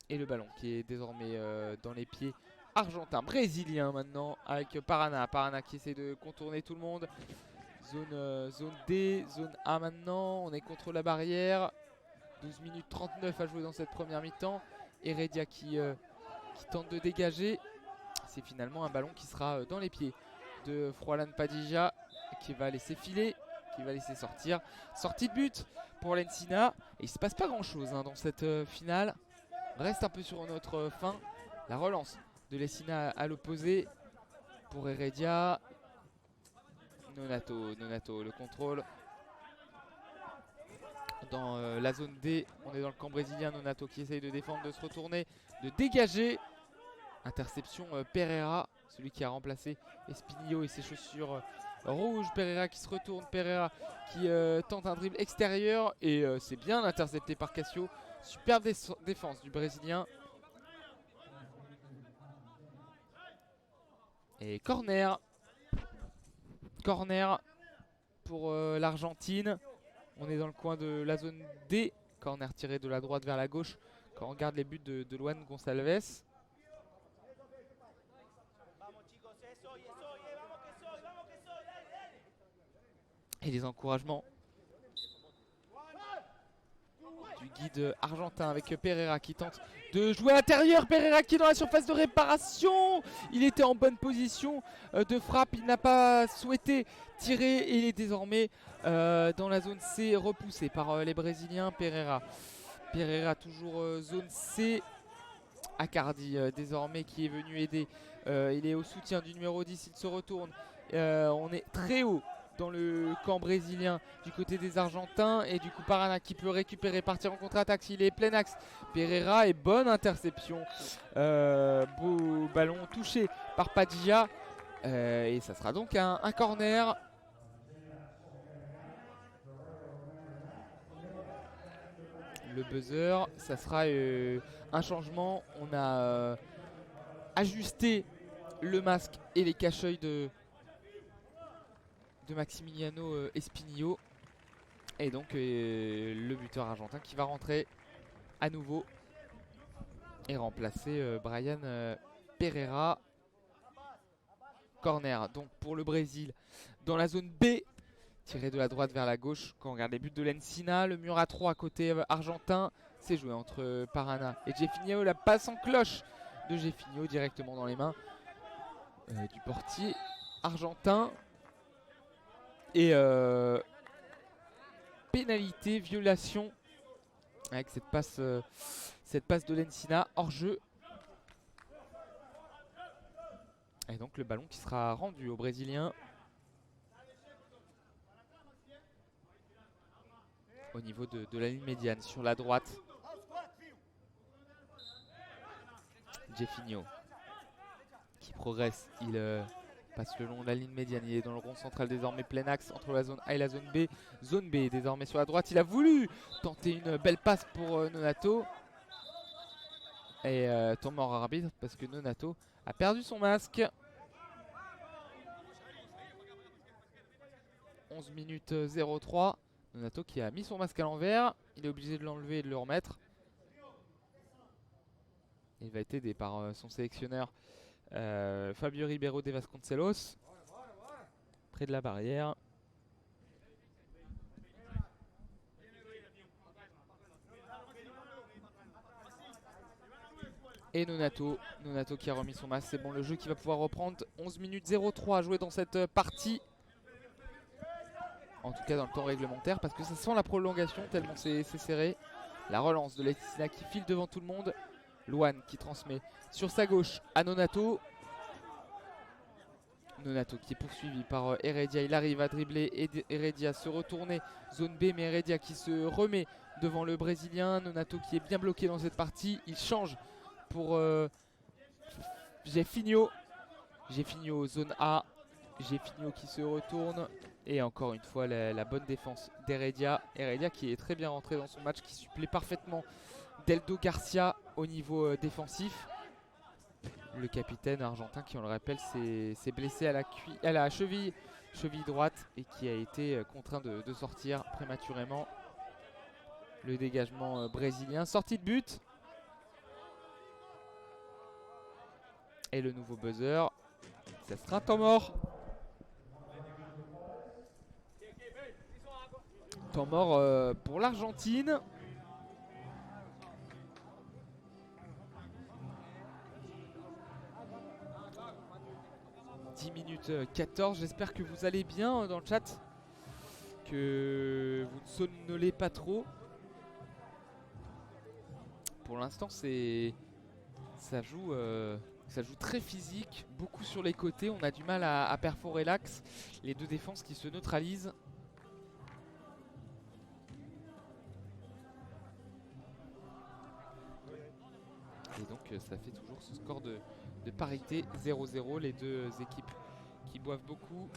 Et le ballon qui est désormais dans les pieds argentins, brésiliens maintenant, avec Parana. Parana qui essaie de contourner tout le monde. Zone D, zone A maintenant. On est contre la barrière. 12 minutes 39 à jouer dans cette première mi-temps. Heredia qui tente de dégager. C'est finalement un ballon qui sera dans les pieds de Froilan Padilla, qui va laisser filer, qui va laisser sortir. Sortie de but pour Lensina. Et il ne se passe pas grand-chose dans cette finale. Reste un peu sur notre fin. La relance de Lensina à l'opposé pour Heredia. Nonato, le contrôle dans la zone D. On est dans le camp brésilien. Nonato qui essaye de défendre, de se retourner, de dégager. Interception Pereira, celui qui a remplacé Espinillo et ses chaussures rouges. Pereira qui se retourne, Pereira qui tente un dribble extérieur. Et c'est bien intercepté par Cassio. Superbe défense du Brésilien. Et corner. Corner pour l'Argentine. On est dans le coin de la zone D. Corner tiré de la droite vers la gauche. Quand on regarde les buts de Luan Gonçalves. Et les encouragements du guide argentin avec Pereira qui tente de jouer à l'intérieur. Pereira qui est dans la surface de réparation. Il était en bonne position de frappe. Il n'a pas souhaité tirer et il est désormais dans la zone C, repoussé par les Brésiliens. Pereira toujours zone C. Accardi désormais qui est venu aider. Il est au soutien du numéro 10. Il se retourne. On est très haut dans le camp brésilien du côté des Argentins, et du coup Parana qui peut récupérer, partir en contre-attaque s'il est plein axe. Pereira, et bonne interception, beau ballon touché par Padilla, et ça sera donc un corner. Le buzzer, ça sera un changement. On a ajusté le masque et les cache-œils de Maximiliano Espinillo, et donc le buteur argentin qui va rentrer à nouveau et remplacer Brian Pereira. Corner donc pour le Brésil dans la zone B, tiré de la droite vers la gauche. Quand on regarde les buts de l'Encina, le mur à 3 côté argentin, c'est joué entre Parana et Jefinho. La passe en cloche de Jefinho directement dans les mains du portier argentin. Et pénalité, violation avec cette passe de l'Encina hors jeu. Et donc le ballon qui sera rendu aux Brésiliens au niveau de la ligne médiane sur la droite. Jefinho qui progresse, il passe le long de la ligne médiane, il est dans le rond central désormais, plein axe entre la zone A et la zone B. Zone B désormais sur la droite, il a voulu tenter une belle passe pour Nonato. Et temps mort arbitre parce que Nonato a perdu son masque. 11 minutes 03. Nonato qui a mis son masque à l'envers, il est obligé de l'enlever et de le remettre. Il va être aidé par son sélectionneur Fabio Ribeiro de Vasconcelos, près de la barrière. Et Nonato qui a remis son masque, c'est bon, le jeu qui va pouvoir reprendre. 11 minutes 03 à jouer dans cette partie. En tout cas dans le temps réglementaire, parce que ça sent la prolongation tellement c'est serré. La relance de l'Encina qui file devant tout le monde. Luan qui transmet sur sa gauche à Nonato. Nonato qui est poursuivi par Heredia, il arrive à dribbler et Heredia se retourner, zone B, mais Heredia qui se remet devant le Brésilien. Nonato qui est bien bloqué dans cette partie, il change pour Jefinho, zone A, Jefinho qui se retourne, et encore une fois la bonne défense d'Heredia. Heredia qui est très bien rentré dans son match, qui supplée parfaitement Deldo Garcia au niveau défensif. Le capitaine argentin qui, on le rappelle, s'est blessé à la cheville droite, et qui a été contraint de sortir prématurément. Le dégagement brésilien, sortie de but. Et le nouveau buzzer, ça sera un temps mort. Temps mort pour l'Argentine. Minutes 14, j'espère que vous allez bien dans le chat, que vous ne somnolez pas trop. Pour l'instant ça joue très physique, beaucoup sur les côtés, on a du mal à perforer l'axe, les deux défenses qui se neutralisent. Et donc ça fait toujours ce score de parité 0-0, les deux équipes qui boivent beaucoup.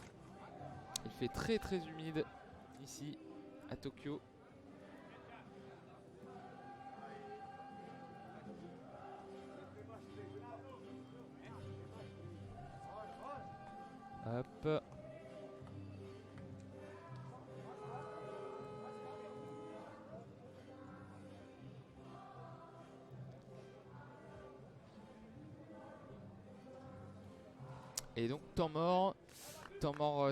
Il fait très très humide ici à Tokyo. Hop. Et donc temps mort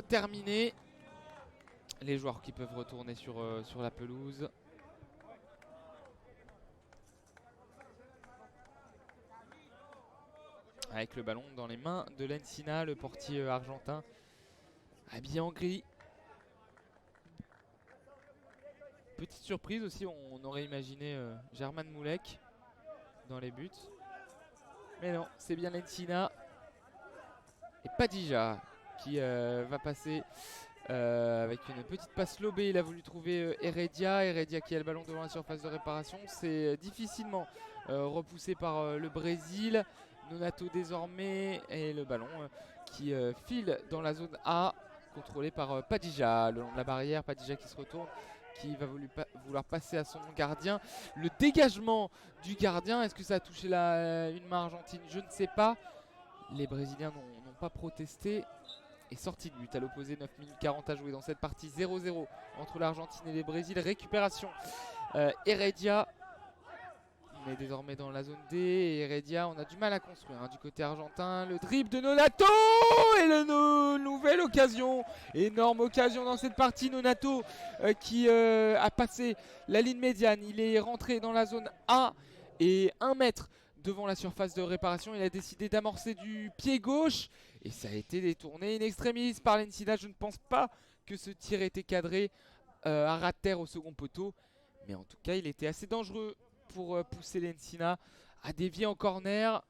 terminé. Les joueurs qui peuvent retourner sur la pelouse. avec le ballon dans les mains de Lencina, le portier argentin, habillé en gris. Petite surprise aussi, on aurait imaginé German Moulek dans les buts. Mais non, c'est bien Lencina. Et Padija qui va passer avec une petite passe lobée. Il a voulu trouver Heredia. Heredia qui a le ballon devant la surface de réparation. C'est difficilement repoussé par le Brésil. Nonato désormais. Et le ballon qui file dans la zone A. Contrôlé par Padija. Le long de la barrière, Padija qui se retourne. Qui va vouloir passer à son gardien. Le dégagement du gardien. Est-ce que ça a touché une main argentine? Je ne sais pas. Les Brésiliens n'ont pas protesté. Et sortie de but à l'opposé, 9 minutes 40 à jouer dans cette partie. 0-0 entre l'Argentine et les Brésil. Récupération Heredia. On est désormais dans la zone D. Et Heredia, on a du mal à construire du côté argentin. Le dribble de Nonato. Et nouvelle occasion. Énorme occasion dans cette partie. Nonato qui a passé la ligne médiane. Il est rentré dans la zone A. Et 1 mètre devant la surface de réparation. Il a décidé d'amorcer du pied gauche. Et ça a été détourné in extremis par Lencina. Je ne pense pas que ce tir était cadré à ras de terre au second poteau. Mais en tout cas, il était assez dangereux pour pousser Lencina à dévier en corner.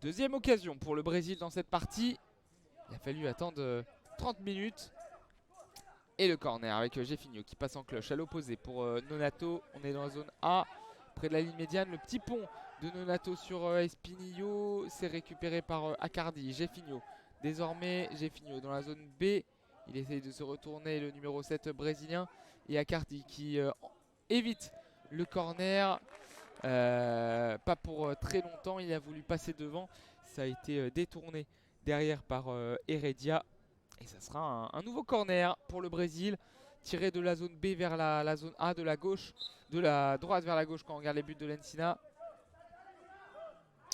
Deuxième occasion pour le Brésil dans cette partie. Il a fallu attendre 30 minutes. Et le corner avec Jefinho qui passe en cloche à l'opposé pour Nonato. On est dans la zone A, près de la ligne médiane. Le petit pont de Nonato sur Espinillo. C'est récupéré par Accardi. Jefinho. Désormais, Jefinho dans la zone B. Il essaye de se retourner, le numéro 7 brésilien. Et Accardi qui évite le corner. Pas pour très longtemps. Il a voulu passer devant. Ça a été détourné derrière par Heredia. Et ça sera un nouveau corner pour le Brésil. Tiré de la zone B vers la zone A, de la gauche, de la droite vers la gauche quand on regarde les buts de Lencina.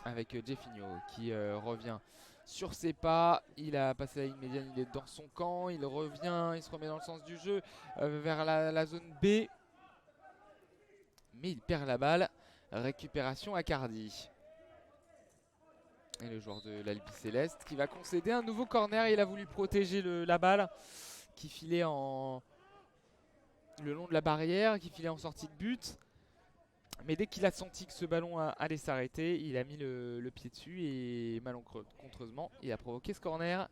Avec Jefinho qui revient sur ses pas. Il a passé la ligne médiane, il est dans son camp. Il revient, il se remet dans le sens du jeu vers la zone B. Mais il perd la balle. Récupération Accardi. Et le joueur de l'Albi Céleste qui va concéder un nouveau corner. Il a voulu protéger la balle qui filait le long de la barrière, qui filait en sortie de but. Mais dès qu'il a senti que ce ballon allait s'arrêter, il a mis le pied dessus et malencontreusement, il a provoqué ce corner.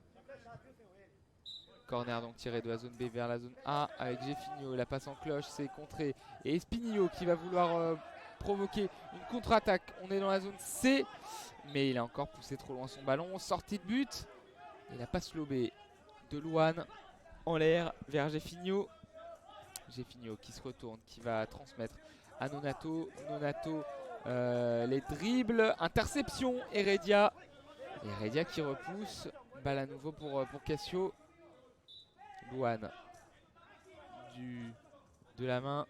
Corner donc tiré de la zone B vers la zone A avec Jefinho. La passe en cloche, c'est contré. Et Espinillo qui va vouloir provoquer une contre-attaque. On est dans la zone C, mais il a encore poussé trop loin son ballon. Sortie de but. Et la passe lobée de Luan en l'air vers Jefinho. Jefinho qui se retourne, qui va transmettre à Nonato. Nonato, les dribbles, interception, Heredia. Heredia qui repousse. Balle à nouveau pour Cassio. Luan de la main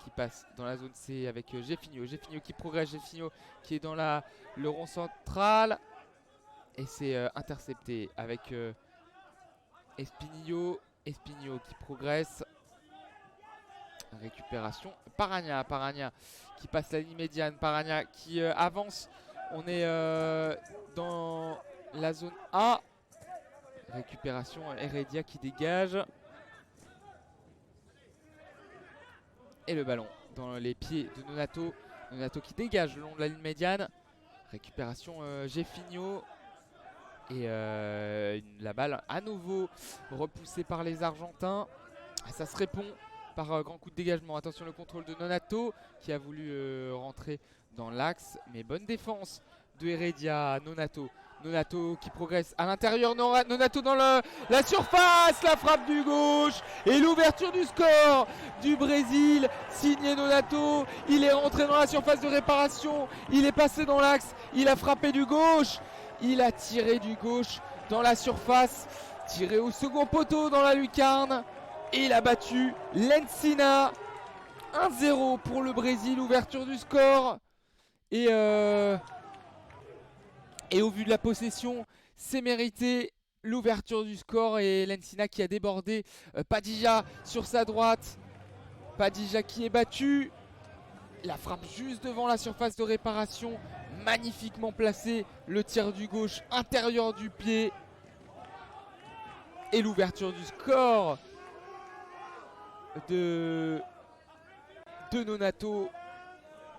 qui passe dans la zone C avec Jefinho. Jefinho qui progresse, Jefinho qui est dans le rond central. Et c'est intercepté avec Espinillo. Espinillo qui progresse. Récupération. Paragna qui passe la ligne médiane. Paragna qui avance. On est dans la zone A. Récupération. Heredia qui dégage. Et le ballon dans les pieds de Nonato. Nonato qui dégage le long de la ligne médiane. Récupération Jefinho. Et la balle à nouveau repoussée par les Argentins. Ça se répond par grand coup de dégagement. Attention, le contrôle de Nonato qui a voulu rentrer dans l'axe. Mais bonne défense de Heredia. Nonato qui progresse à l'intérieur. Nonato dans la surface. La frappe du gauche. Et l'ouverture du score du Brésil. Signé Nonato. Il est rentré dans la surface de réparation. Il est passé dans l'axe. Il a frappé du gauche. Il a tiré du gauche dans la surface. Tiré au second poteau dans la lucarne. Et il a battu Lencina. 1-0 pour le Brésil. Ouverture du score. Et au vu de la possession, c'est mérité. L'ouverture du score et Lencina qui a débordé. Padija sur sa droite. Padija qui est battu. La frappe juste devant la surface de réparation. magnifiquement placé. Le tir du gauche, intérieur du pied. Et l'ouverture du score de Nonato.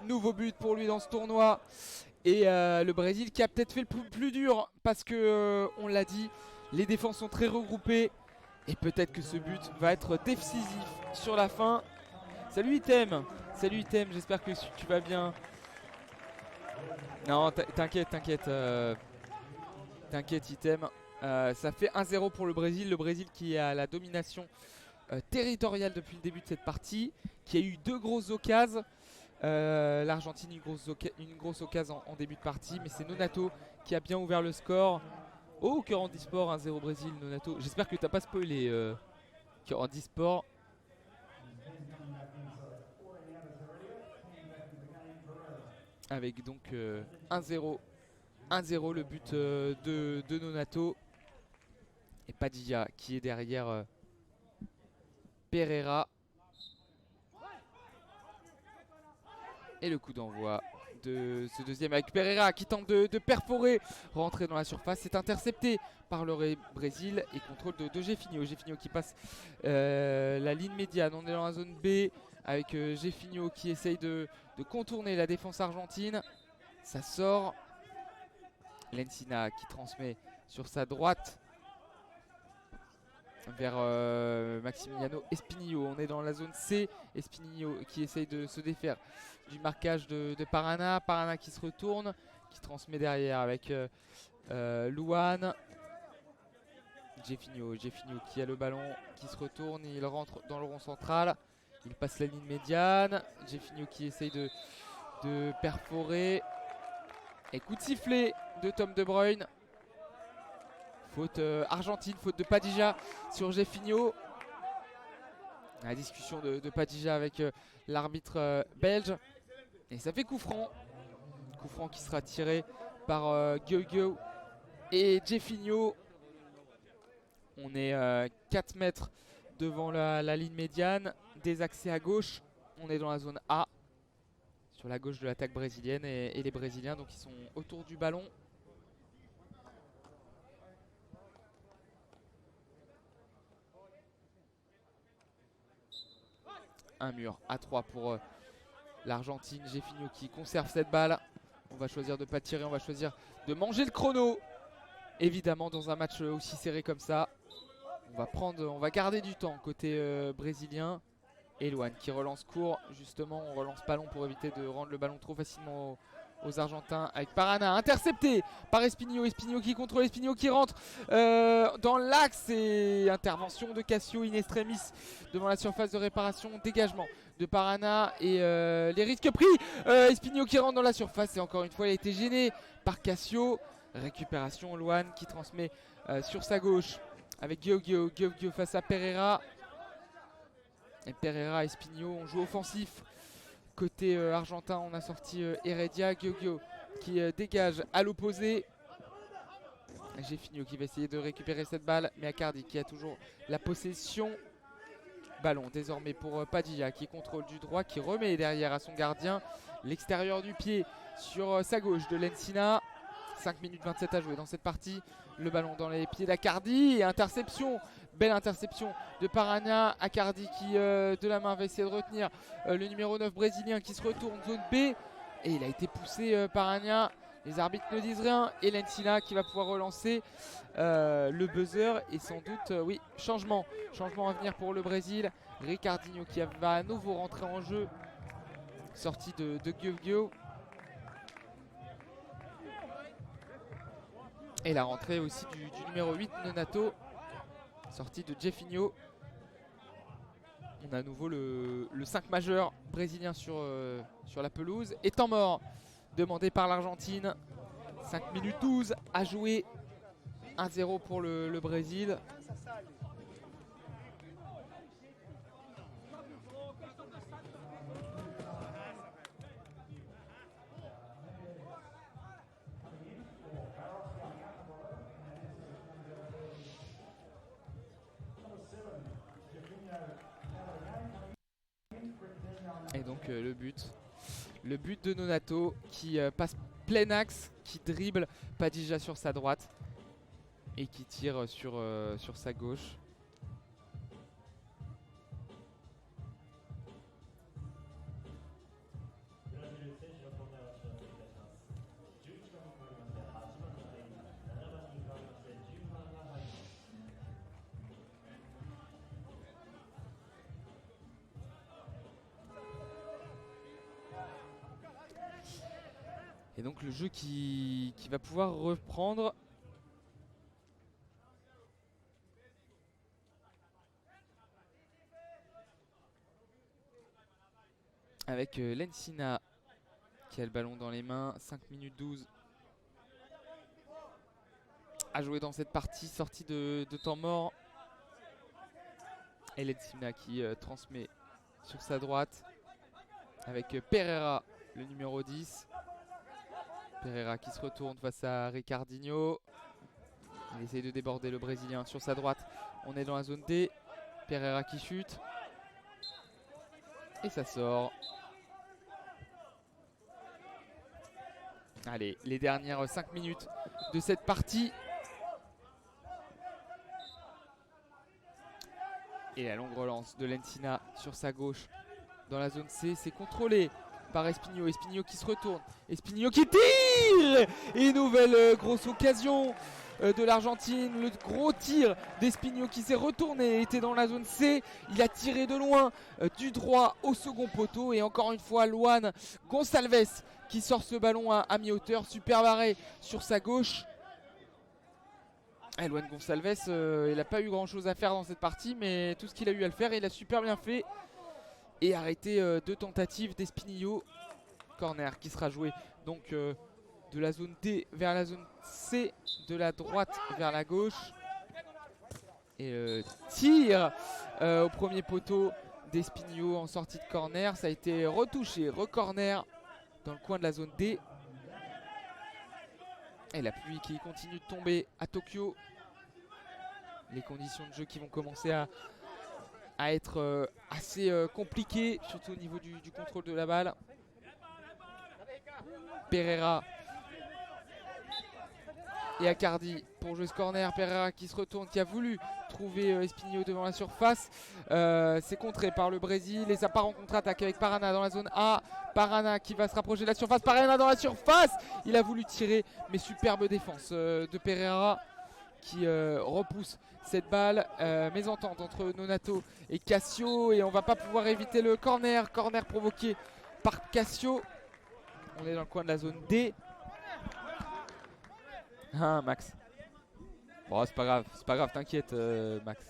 Nouveau but pour lui dans ce tournoi. Et le Brésil qui a peut-être fait le plus dur parce que, on l'a dit, les défenses sont très regroupées. Et peut-être que ce but va être décisif sur la fin. Salut Item. Salut Item, j'espère que tu vas bien. Non, t'inquiète, t'inquiète. T'inquiète Item. Ça fait 1-0 pour le Brésil. Le Brésil qui a la domination territoriale depuis le début de cette partie. Qui a eu 2 grosses occasions. L'Argentine une grosse occasion en début de partie. Mais c'est Nonato qui a bien ouvert le score. Oh, Cœur Handisport 1-0 Brésil, Nonato. J'espère que t'as pas spoilé Cœur Handisport. Avec donc 1-0 le but de Nonato. Et Padilla qui est derrière Pereira. Et le coup d'envoi de ce deuxième avec Pereira qui tente de perforer, rentrer dans la surface. C'est intercepté par le Brésil et contrôle de Gefinho. Gefinho qui passe la ligne médiane. On est dans la zone B avec Gefinho qui essaye de contourner la défense argentine. Ça sort. Lencina qui transmet sur sa droite vers Maximiliano Espinillo. On est dans la zone C. Espinillo qui essaye de se défaire du marquage de Parana. Parana qui se retourne, qui transmet derrière avec Luan. Gefinho qui a le ballon, qui se retourne. Il rentre dans le rond central. Il passe la ligne médiane. Gefinho qui essaye de perforer. Et coup de sifflet de Tom De Bruyne. Faute argentine, faute de Padilla sur Gefinho. La discussion de Padilla avec l'arbitre belge. Et ça fait coup franc. Coup franc qui sera tiré par Gueugou et Gefinho. On est 4 mètres devant la ligne médiane. Des accès à gauche. On est dans la zone A. Sur la gauche de l'attaque brésilienne. Et les Brésiliens donc ils sont autour du ballon. Un mur à 3 pour l'Argentine. Gefinho qui conserve cette balle. On va choisir de ne pas tirer, on va choisir de manger le chrono. Évidemment dans un match aussi serré comme ça. On va garder du temps côté brésilien. Et Luan qui relance court. Justement on relance pas long pour éviter de rendre le ballon trop facilement aux Argentins. Avec Parana intercepté par Espinillo. Espinillo qui contrôle, Espinillo qui rentre dans l'axe. Et intervention de Cassio in extremis devant la surface de réparation. Dégagement de Parana et les risques pris. Espinillo qui rentre dans la surface et encore une fois il a été gêné par Cassio. Récupération, Luan qui transmet sur sa gauche avec Gueugou face à Pereira. Et Pereira, Espinillo, on joue offensif. Côté argentin, on a sorti Heredia. Gueugou qui dégage à l'opposé. Gefinho qui va essayer de récupérer cette balle. Mais Accardi qui a toujours la possession. Ballon désormais pour Padilla qui contrôle du droit, qui remet derrière à son gardien. L'extérieur du pied sur sa gauche de Lencina. 5 minutes 27 à jouer dans cette partie. Le ballon dans les pieds d'Accardi et interception. Belle interception de Parana. Accardi qui de la main va essayer de retenir le numéro 9 brésilien qui se retourne zone B. Et il a été poussé Parana. Les arbitres ne disent rien. Et Lencina qui va pouvoir relancer le buzzer. Et sans doute, oui, changement à venir pour le Brésil. Ricardinho qui va à nouveau rentrer en jeu. Sortie de Gueugou. Et la rentrée aussi du numéro 8 Nonato. Sortie de Gefinho. On a à nouveau le 5 majeur brésilien sur la pelouse. Et temps mort demandé par l'Argentine. 5 minutes 12 à jouer. 1-0 pour le Brésil. Et donc le but de Nonato qui passe plein axe qui dribble Padija sur sa droite et qui tire sur sa gauche. Et donc le jeu qui va pouvoir reprendre. Avec Lensina qui a le ballon dans les mains. 5 minutes 12 à jouer dans cette partie, sortie de temps mort. Et Lensina qui transmet sur sa droite avec Pereira, le numéro 10. Pereira qui se retourne face à Ricardinho. Il essaye de déborder le Brésilien sur sa droite. On est dans la zone D. Pereira qui chute. Et ça sort. Allez, les dernières 5 minutes de cette partie. Et la longue relance de Lensina sur sa gauche. Dans la zone C, c'est contrôlé par Espinho. Espinho qui se retourne. Espinho qui tire. Et nouvelle grosse occasion de l'Argentine. Le gros tir d'Espinho qui s'est retourné. Était dans la zone C. Il a tiré de loin du droit au second poteau. Et encore une fois, Luan Gonçalves qui sort ce ballon à mi-hauteur. Super barré sur sa gauche. Et Luan Gonçalves, il n'a pas eu grand chose à faire dans cette partie. Mais tout ce qu'il a eu à le faire, il a super bien fait. Et arrêté 2 tentatives d'Espinho. Corner qui sera joué donc de la zone D vers la zone C, de la droite vers la gauche. Et tir au premier poteau d'Espinho en sortie de corner. Ça a été retouché, recorner dans le coin de la zone D. Et la pluie qui continue de tomber à Tokyo. Les conditions de jeu qui vont commencer à être assez compliquées, surtout au niveau du contrôle de la balle. Pereira et Accardi pour jouer ce corner. Pereira qui se retourne, qui a voulu trouver Espinho devant la surface. C'est contré par le Brésil et ça part en contre-attaque avec Parana dans la zone A. Parana qui va se rapprocher de la surface. Parana dans la surface. Il a voulu tirer, mais superbe défense de Pereira qui repousse cette balle. Mésentente entre Nonato et Cassio et on va pas pouvoir éviter le corner. Corner provoqué par Cassio. On est dans le coin de la zone D. Ah, Max. Bon, c'est pas grave, t'inquiète, Max.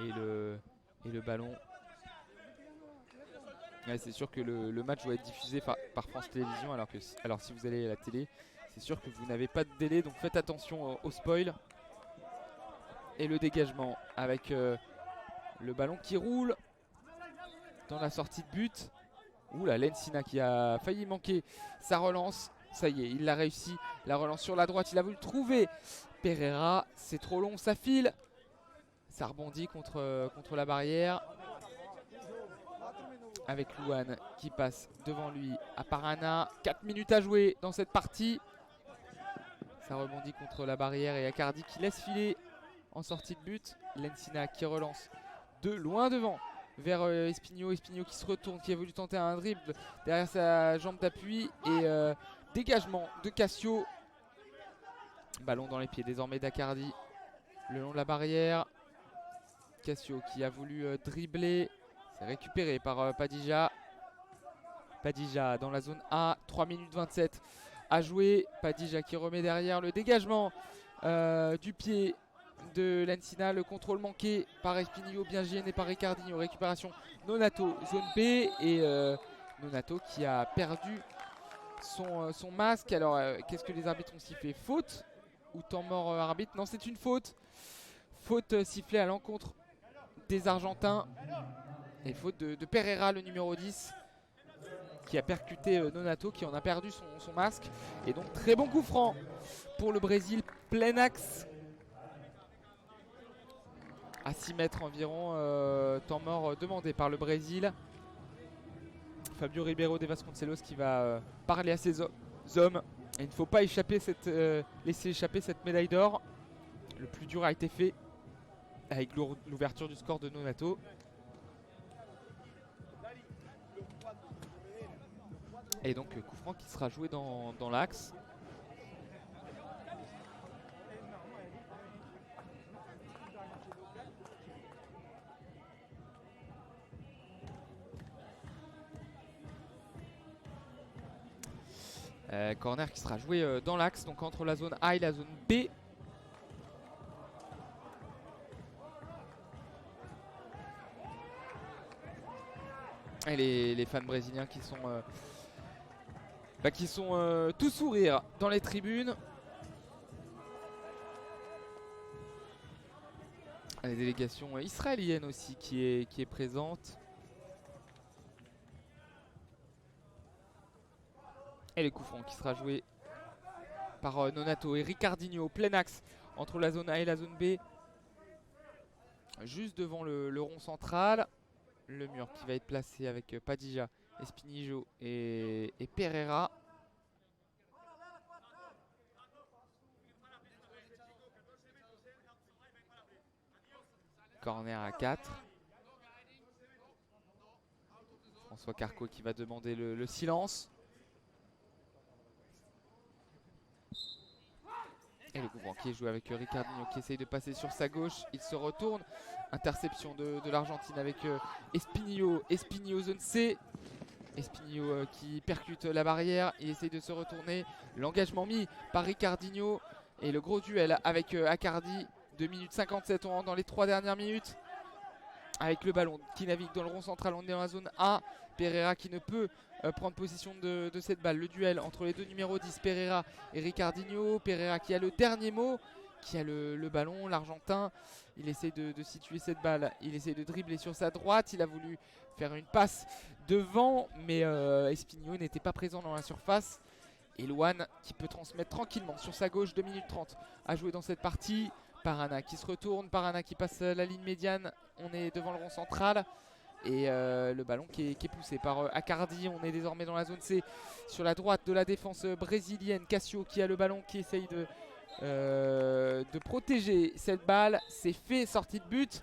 Et le ballon. Ouais, c'est sûr que le match doit être diffusé par France Télévisions, alors si vous allez à la télé, c'est sûr que vous n'avez pas de délai, donc faites attention au spoil. Et le dégagement avec le ballon qui roule dans la sortie de but. Ouh là, Lensina qui a failli manquer sa relance. Ça y est, il l'a réussi. La relance sur la droite, il a voulu trouver Pereira. C'est trop long, ça file. Ça rebondit contre la barrière. Avec Luan qui passe devant lui à Parana. 4 minutes à jouer dans cette partie. Ça rebondit contre la barrière et Accardi qui laisse filer en sortie de but. Lensina qui relance de loin devant vers Espinho. Espinho qui se retourne, qui a voulu tenter un dribble derrière sa jambe d'appui. Et dégagement de Cassio. Ballon dans les pieds désormais d'Accardi. Le long de la barrière. Cassio qui a voulu dribbler. C'est récupéré par Padija. Padija dans la zone A. 3 minutes 27 à jouer. Padija qui remet derrière le dégagement du pied de Lensina. Le contrôle manqué par Espinho, bien gêné par Ricardinho. Récupération Nonato, zone B. Et Nonato qui a perdu son masque. Alors qu'est-ce que les arbitres ont sifflé? Faute ou temps mort arbitre? Non, c'est une faute. Faute sifflée à l'encontre des Argentins. Et faute de Pereira, le numéro 10, qui a percuté Nonato, qui en a perdu son masque. Et donc très bon coup franc pour le Brésil, plein axe. à 6 mètres environ. Temps mort demandé par le Brésil. Fabio Ribeiro de Vasconcelos qui va parler à ses hommes. Et il ne faut pas laisser échapper cette médaille d'or. Le plus dur a été fait avec l'ouverture du score de Nonato. Et donc coup franc qui sera joué dans l'axe. Corner qui sera joué dans l'axe, donc entre la zone A et la zone B. Et les fans brésiliens qui sont tout sourire dans les tribunes. Les délégations israéliennes aussi qui est présente. Et le coup franc qui sera joué par Nonato et Ricardinho, plein axe entre la zone A et la zone B. Juste devant le rond central. Le mur qui va être placé avec Padilla, Espinijo et Pereira. Corner à 4. François Carco qui va demander le silence. Et le coup franc qui est joué avec Ricardinho qui essaye de passer sur sa gauche. Il se retourne. Interception de l'Argentine avec Espinillo zone C. Espinillo qui percute la barrière. Il essaye de se retourner. L'engagement mis par Ricardinho. Et le gros duel avec Accardi. 2 minutes 57, on rentre dans les 3 dernières minutes. Avec le ballon qui navigue dans le rond central. On est dans la zone A. Pereira qui ne peut prendre possession de cette balle. Le duel entre les deux numéros 10, Pereira et Ricardinho. Pereira qui a le dernier mot, qui a le ballon, l'Argentin. Il essaie de situer cette balle. Il essaie de dribbler sur sa droite. Il a voulu faire une passe devant, mais Espinillo n'était pas présent dans la surface. Et Luan qui peut transmettre tranquillement sur sa gauche. 2 minutes 30 à jouer dans cette partie. Parana qui se retourne, Parana qui passe la ligne médiane. On est devant le rond central. Et le ballon qui est poussé par Accardi. On est désormais dans la zone C. Sur la droite de la défense brésilienne. Cassio qui a le ballon, qui essaye de protéger cette balle. C'est fait, sortie de but.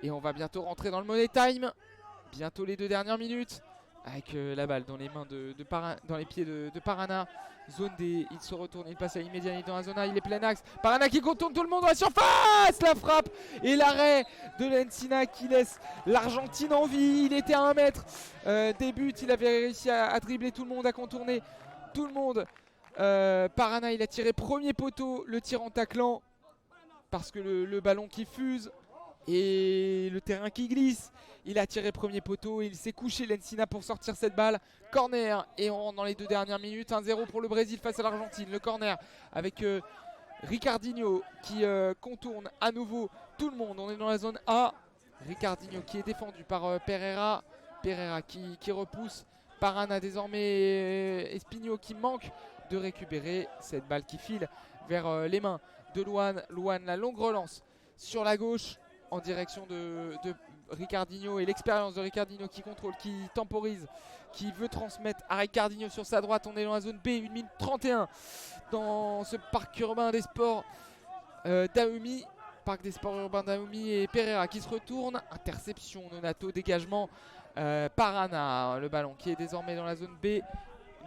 Et on va bientôt rentrer dans le money time. Bientôt les 2 dernières minutes. Avec la balle dans les mains dans les pieds de Parana. Zone D, il se retourne, il passe à l'immédiat, il est dans la zone A, il est plein axe. Parana qui contourne tout le monde dans la surface. La frappe et l'arrêt de l'Encina qui laisse l'Argentine en vie. Il était à 1 mètre des buts, il avait réussi à dribbler tout le monde, à contourner tout le monde. Parana, il a tiré premier poteau, le tir en taclant. Parce que le ballon qui fuse et le terrain qui glisse. Il a tiré premier poteau, il s'est couché l'Encina pour sortir cette balle. Corner et on rentre dans les 2 dernières minutes. 1-0 pour le Brésil face à l'Argentine. Le corner avec Ricardinho qui contourne à nouveau tout le monde. On est dans la zone A. Ricardinho qui est défendu par Pereira. Pereira qui repousse. Parana désormais. Espinillo qui manque de récupérer cette balle qui file vers les mains de Luan. Luan, la longue relance sur la gauche en direction de Ricardinho et l'expérience de Ricardinho qui contrôle, qui temporise, qui veut transmettre à Ricardinho sur sa droite. On est dans la zone B, 1 minute 31 dans ce parc urbain des sports d'Aoumi. Parc des sports urbains d'Aoumi et Pereira qui se retourne. Interception, Nonato, dégagement. Parana, le ballon qui est désormais dans la zone B.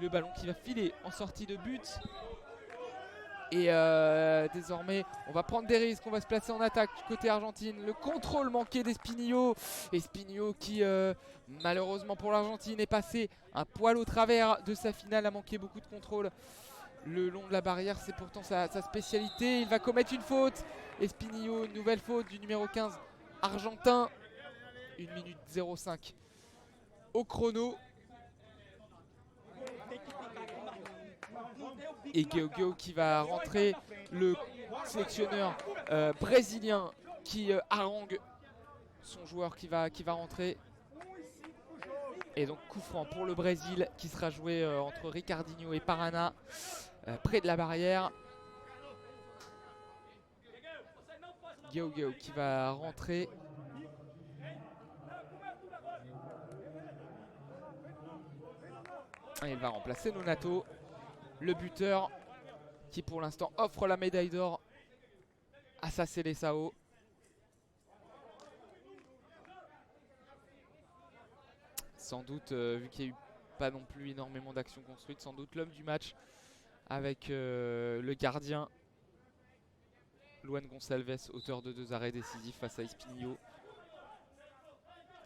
Le ballon qui va filer en sortie de but. Et désormais on va prendre des risques, on va se placer en attaque du côté argentine. Le contrôle manqué d'Espinillo. Espinillo qui malheureusement pour l'Argentine est passé un poil au travers de sa finale, a manqué beaucoup de contrôle le long de la barrière, c'est pourtant sa spécialité. Il va commettre une faute, Espinillo, une nouvelle faute du numéro 15 argentin. 1 minute 05 au chrono. Et Gueugui qui va rentrer, le sélectionneur brésilien qui harangue son joueur qui va rentrer. Et donc coup franc pour le Brésil qui sera joué entre Ricardinho et Parana près de la barrière. Gao Gao qui va rentrer. Et il va remplacer Nonato, le buteur qui pour l'instant offre la médaille d'or à sa Seleção. Sans doute, vu qu'il n'y a eu pas non plus énormément d'actions construites, sans doute l'homme du match avec le gardien Luan Gonçalves, auteur de 2 arrêts décisifs face à Espinillo.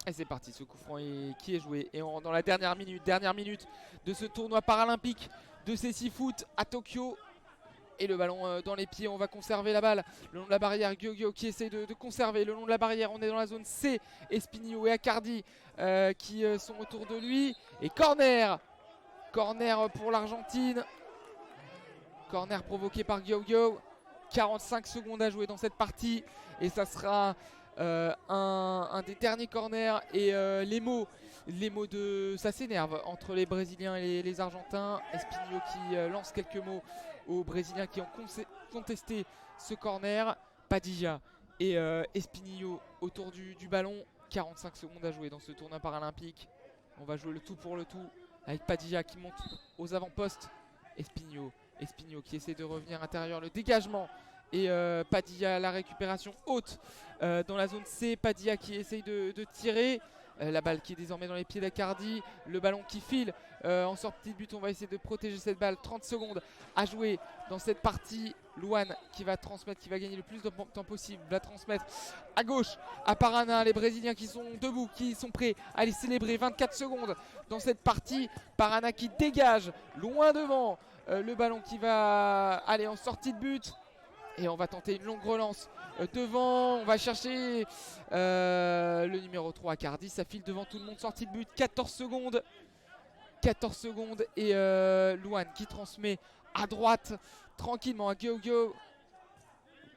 Et c'est parti, ce coup franc qui est joué. Et on rentre dans la dernière minute de ce tournoi paralympique de Cécifoot à Tokyo. Et le ballon dans les pieds, on va conserver la balle le long de la barrière. Gao Gao qui essaye de conserver le long de la barrière. On est dans la zone C. Espinillo et Accardi qui sont autour de lui. Et corner pour l'Argentine. Corner provoqué par Gao Gao. 45 secondes à jouer dans cette partie. Et ça sera un des derniers corners. Et les mots de... Ça s'énerve entre les Brésiliens et les Argentins. Espinillo qui lance quelques mots aux Brésiliens qui ont contesté ce corner. Padilla et Espinillo autour du ballon. 45 secondes à jouer dans ce tournoi paralympique. On va jouer le tout pour le tout avec Padilla qui monte aux avant-postes. Espinillo qui essaie de revenir intérieur, le dégagement. Et Padilla, la récupération haute dans la zone C. Padilla qui essaye de tirer. La balle qui est désormais dans les pieds d'Accardi. Le ballon qui file en sortie de but. On va essayer de protéger cette balle. 30 secondes à jouer dans cette partie. Luan qui va transmettre, qui va gagner le plus de temps possible. Va transmettre à gauche à Parana. Les Brésiliens qui sont debout, qui sont prêts à les célébrer. 24 secondes dans cette partie. Parana qui dégage loin devant. Le ballon qui va aller en sortie de but. Et on va tenter une longue relance devant. On va chercher le numéro 3 Accardi. Ça file devant tout le monde. Sortie de but. 14 secondes. Et Luan qui transmet à droite tranquillement à Gao Gao.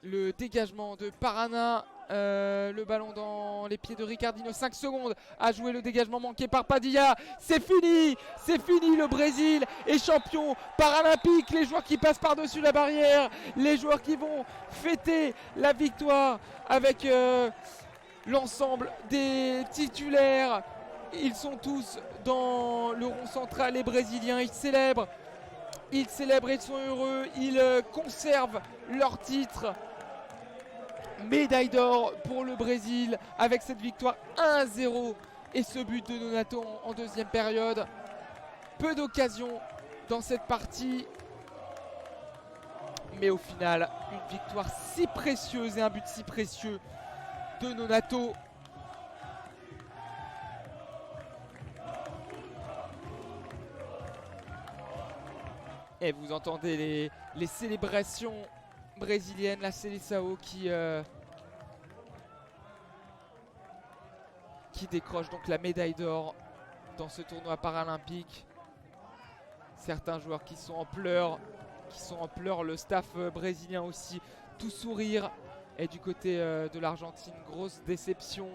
Le dégagement de Parana. Le ballon dans les pieds de Ricardinho. 5 secondes à jouer, le dégagement manqué par Padilla. C'est fini, le Brésil est champion paralympique. Les joueurs qui passent par-dessus la barrière, les joueurs qui vont fêter la victoire avec l'ensemble des titulaires. Ils sont tous dans le rond central, les Brésiliens. Ils célèbrent, ils sont heureux, ils conservent leur titre. Médaille d'or pour le Brésil avec cette victoire 1-0 et ce but de Nonato en deuxième période. Peu d'occasions dans cette partie, mais au final une victoire si précieuse et un but si précieux de Nonato. Et vous entendez les célébrations brésilienne, la Seleção qui décroche donc la médaille d'or dans ce tournoi paralympique. Certains joueurs qui sont en pleurs, le staff brésilien aussi, tout sourire. Et du côté de l'Argentine, grosse déception.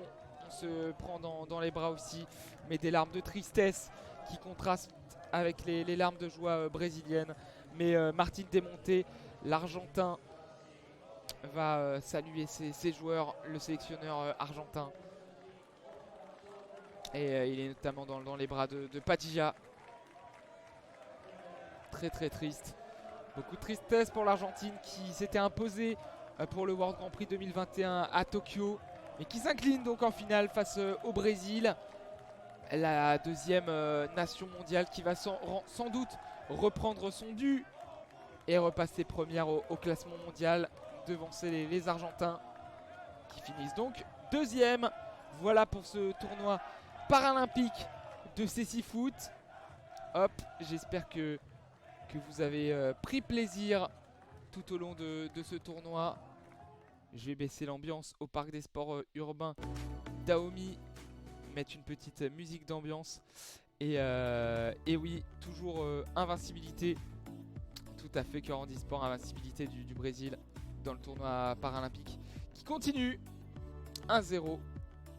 On se prend dans les bras aussi, mais des larmes de tristesse qui contrastent avec les larmes de joie brésiliennes. Mais Martín Demonte, l'Argentin, va saluer ses joueurs, le sélectionneur argentin. Et il est notamment dans les bras de Padilla. Très très triste. Beaucoup de tristesse pour l'Argentine qui s'était imposée pour le World Grand Prix 2021 à Tokyo. Et qui s'incline donc en finale face au Brésil. La deuxième nation mondiale qui va sans doute reprendre son dû et repasser première au classement mondial, devancer les Argentins qui finissent donc deuxième. Voilà pour ce tournoi paralympique de Cécifoot. Hop, j'espère que vous avez pris plaisir tout au long de ce tournoi. Je vais baisser l'ambiance au parc des sports urbains d'Aomi, mettre une petite musique d'ambiance. Et oui, toujours invincibilité. Tout à fait, Cœur Handisport, invincibilité du Brésil dans le tournoi paralympique qui continue 1-0.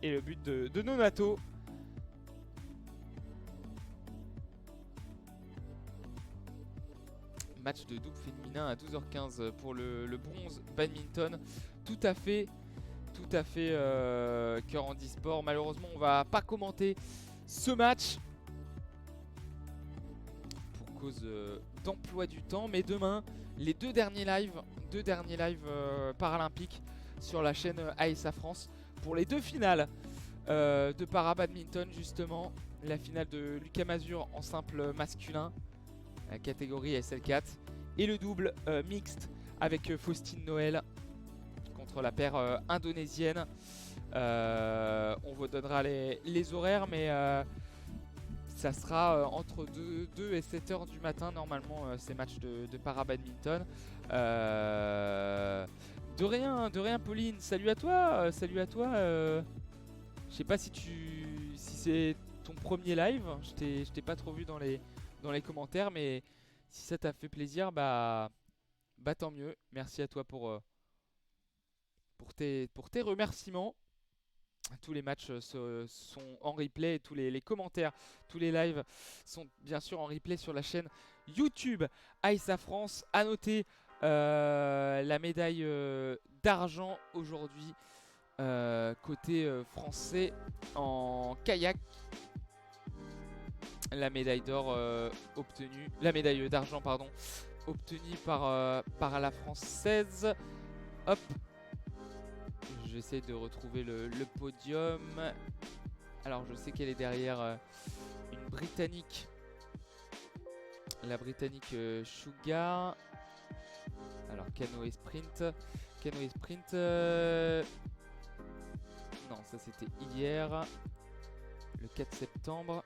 Et le but de Nonato. match de double féminin à 12h15 pour le bronze badminton. Tout à fait Cœur Handisport. Malheureusement, on va pas commenter ce match pour cause d'emploi du temps. Mais demain, les deux derniers lives paralympiques sur la chaîne ASA France pour les deux finales de para-badminton, justement. La finale de Lucas Mazur en simple masculin, catégorie SL4, et le double mixte avec Faustine Noël contre la paire indonésienne. On vous donnera les horaires, mais ça sera entre 2 et 7 h du matin normalement, ces matchs de para-badminton. De rien Pauline, salut à toi. Je sais pas si c'est ton premier live, je t'ai pas trop vu dans les commentaires, mais si ça t'a fait plaisir, bah tant mieux. Merci à toi pour tes remerciements. Tous les matchs sont en replay, et tous les commentaires, tous les lives sont bien sûr en replay sur la chaîne YouTube ASA France. À noter la médaille d'argent aujourd'hui côté français en kayak. La médaille d'or la médaille d'argent obtenue par la française. Hop. J'essaie de retrouver le podium. Alors je sais qu'elle est derrière une Britannique. La Britannique Sugar. Alors canoë sprint. Non, ça c'était hier. Le 4 septembre.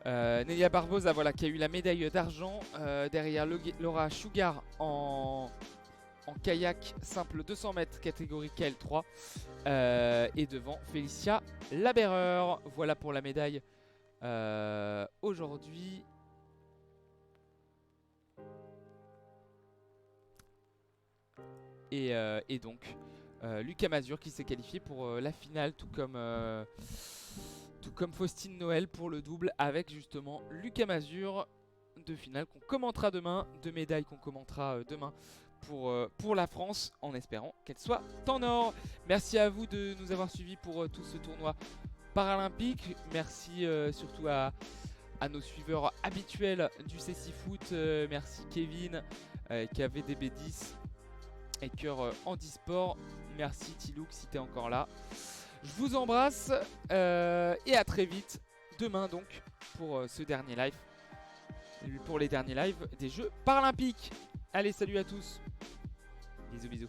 Nelia Barbosa, voilà, qui a eu la médaille d'argent. Derrière Laura Sugar en kayak simple 200 mètres catégorie KL3 et devant Félicia Laberreur. Voilà pour la médaille aujourd'hui. Et donc Lucas Mazur qui s'est qualifié pour la finale, tout comme Faustine Noël pour le double, avec justement Lucas Mazur. De finale qu'on commentera demain, de médailles qu'on commentera demain pour la France, en espérant qu'elle soit en or. Merci à vous de nous avoir suivis pour tout ce tournoi paralympique. Merci surtout à nos suiveurs habituels du CC Foot. Merci Kevin, KVDB10 et Cœur Handisport. Merci Tilouk si t'es encore là. Je vous embrasse et à très vite demain donc pour ce dernier live. Pour les derniers lives des Jeux paralympiques. Allez, salut à tous. Bisous.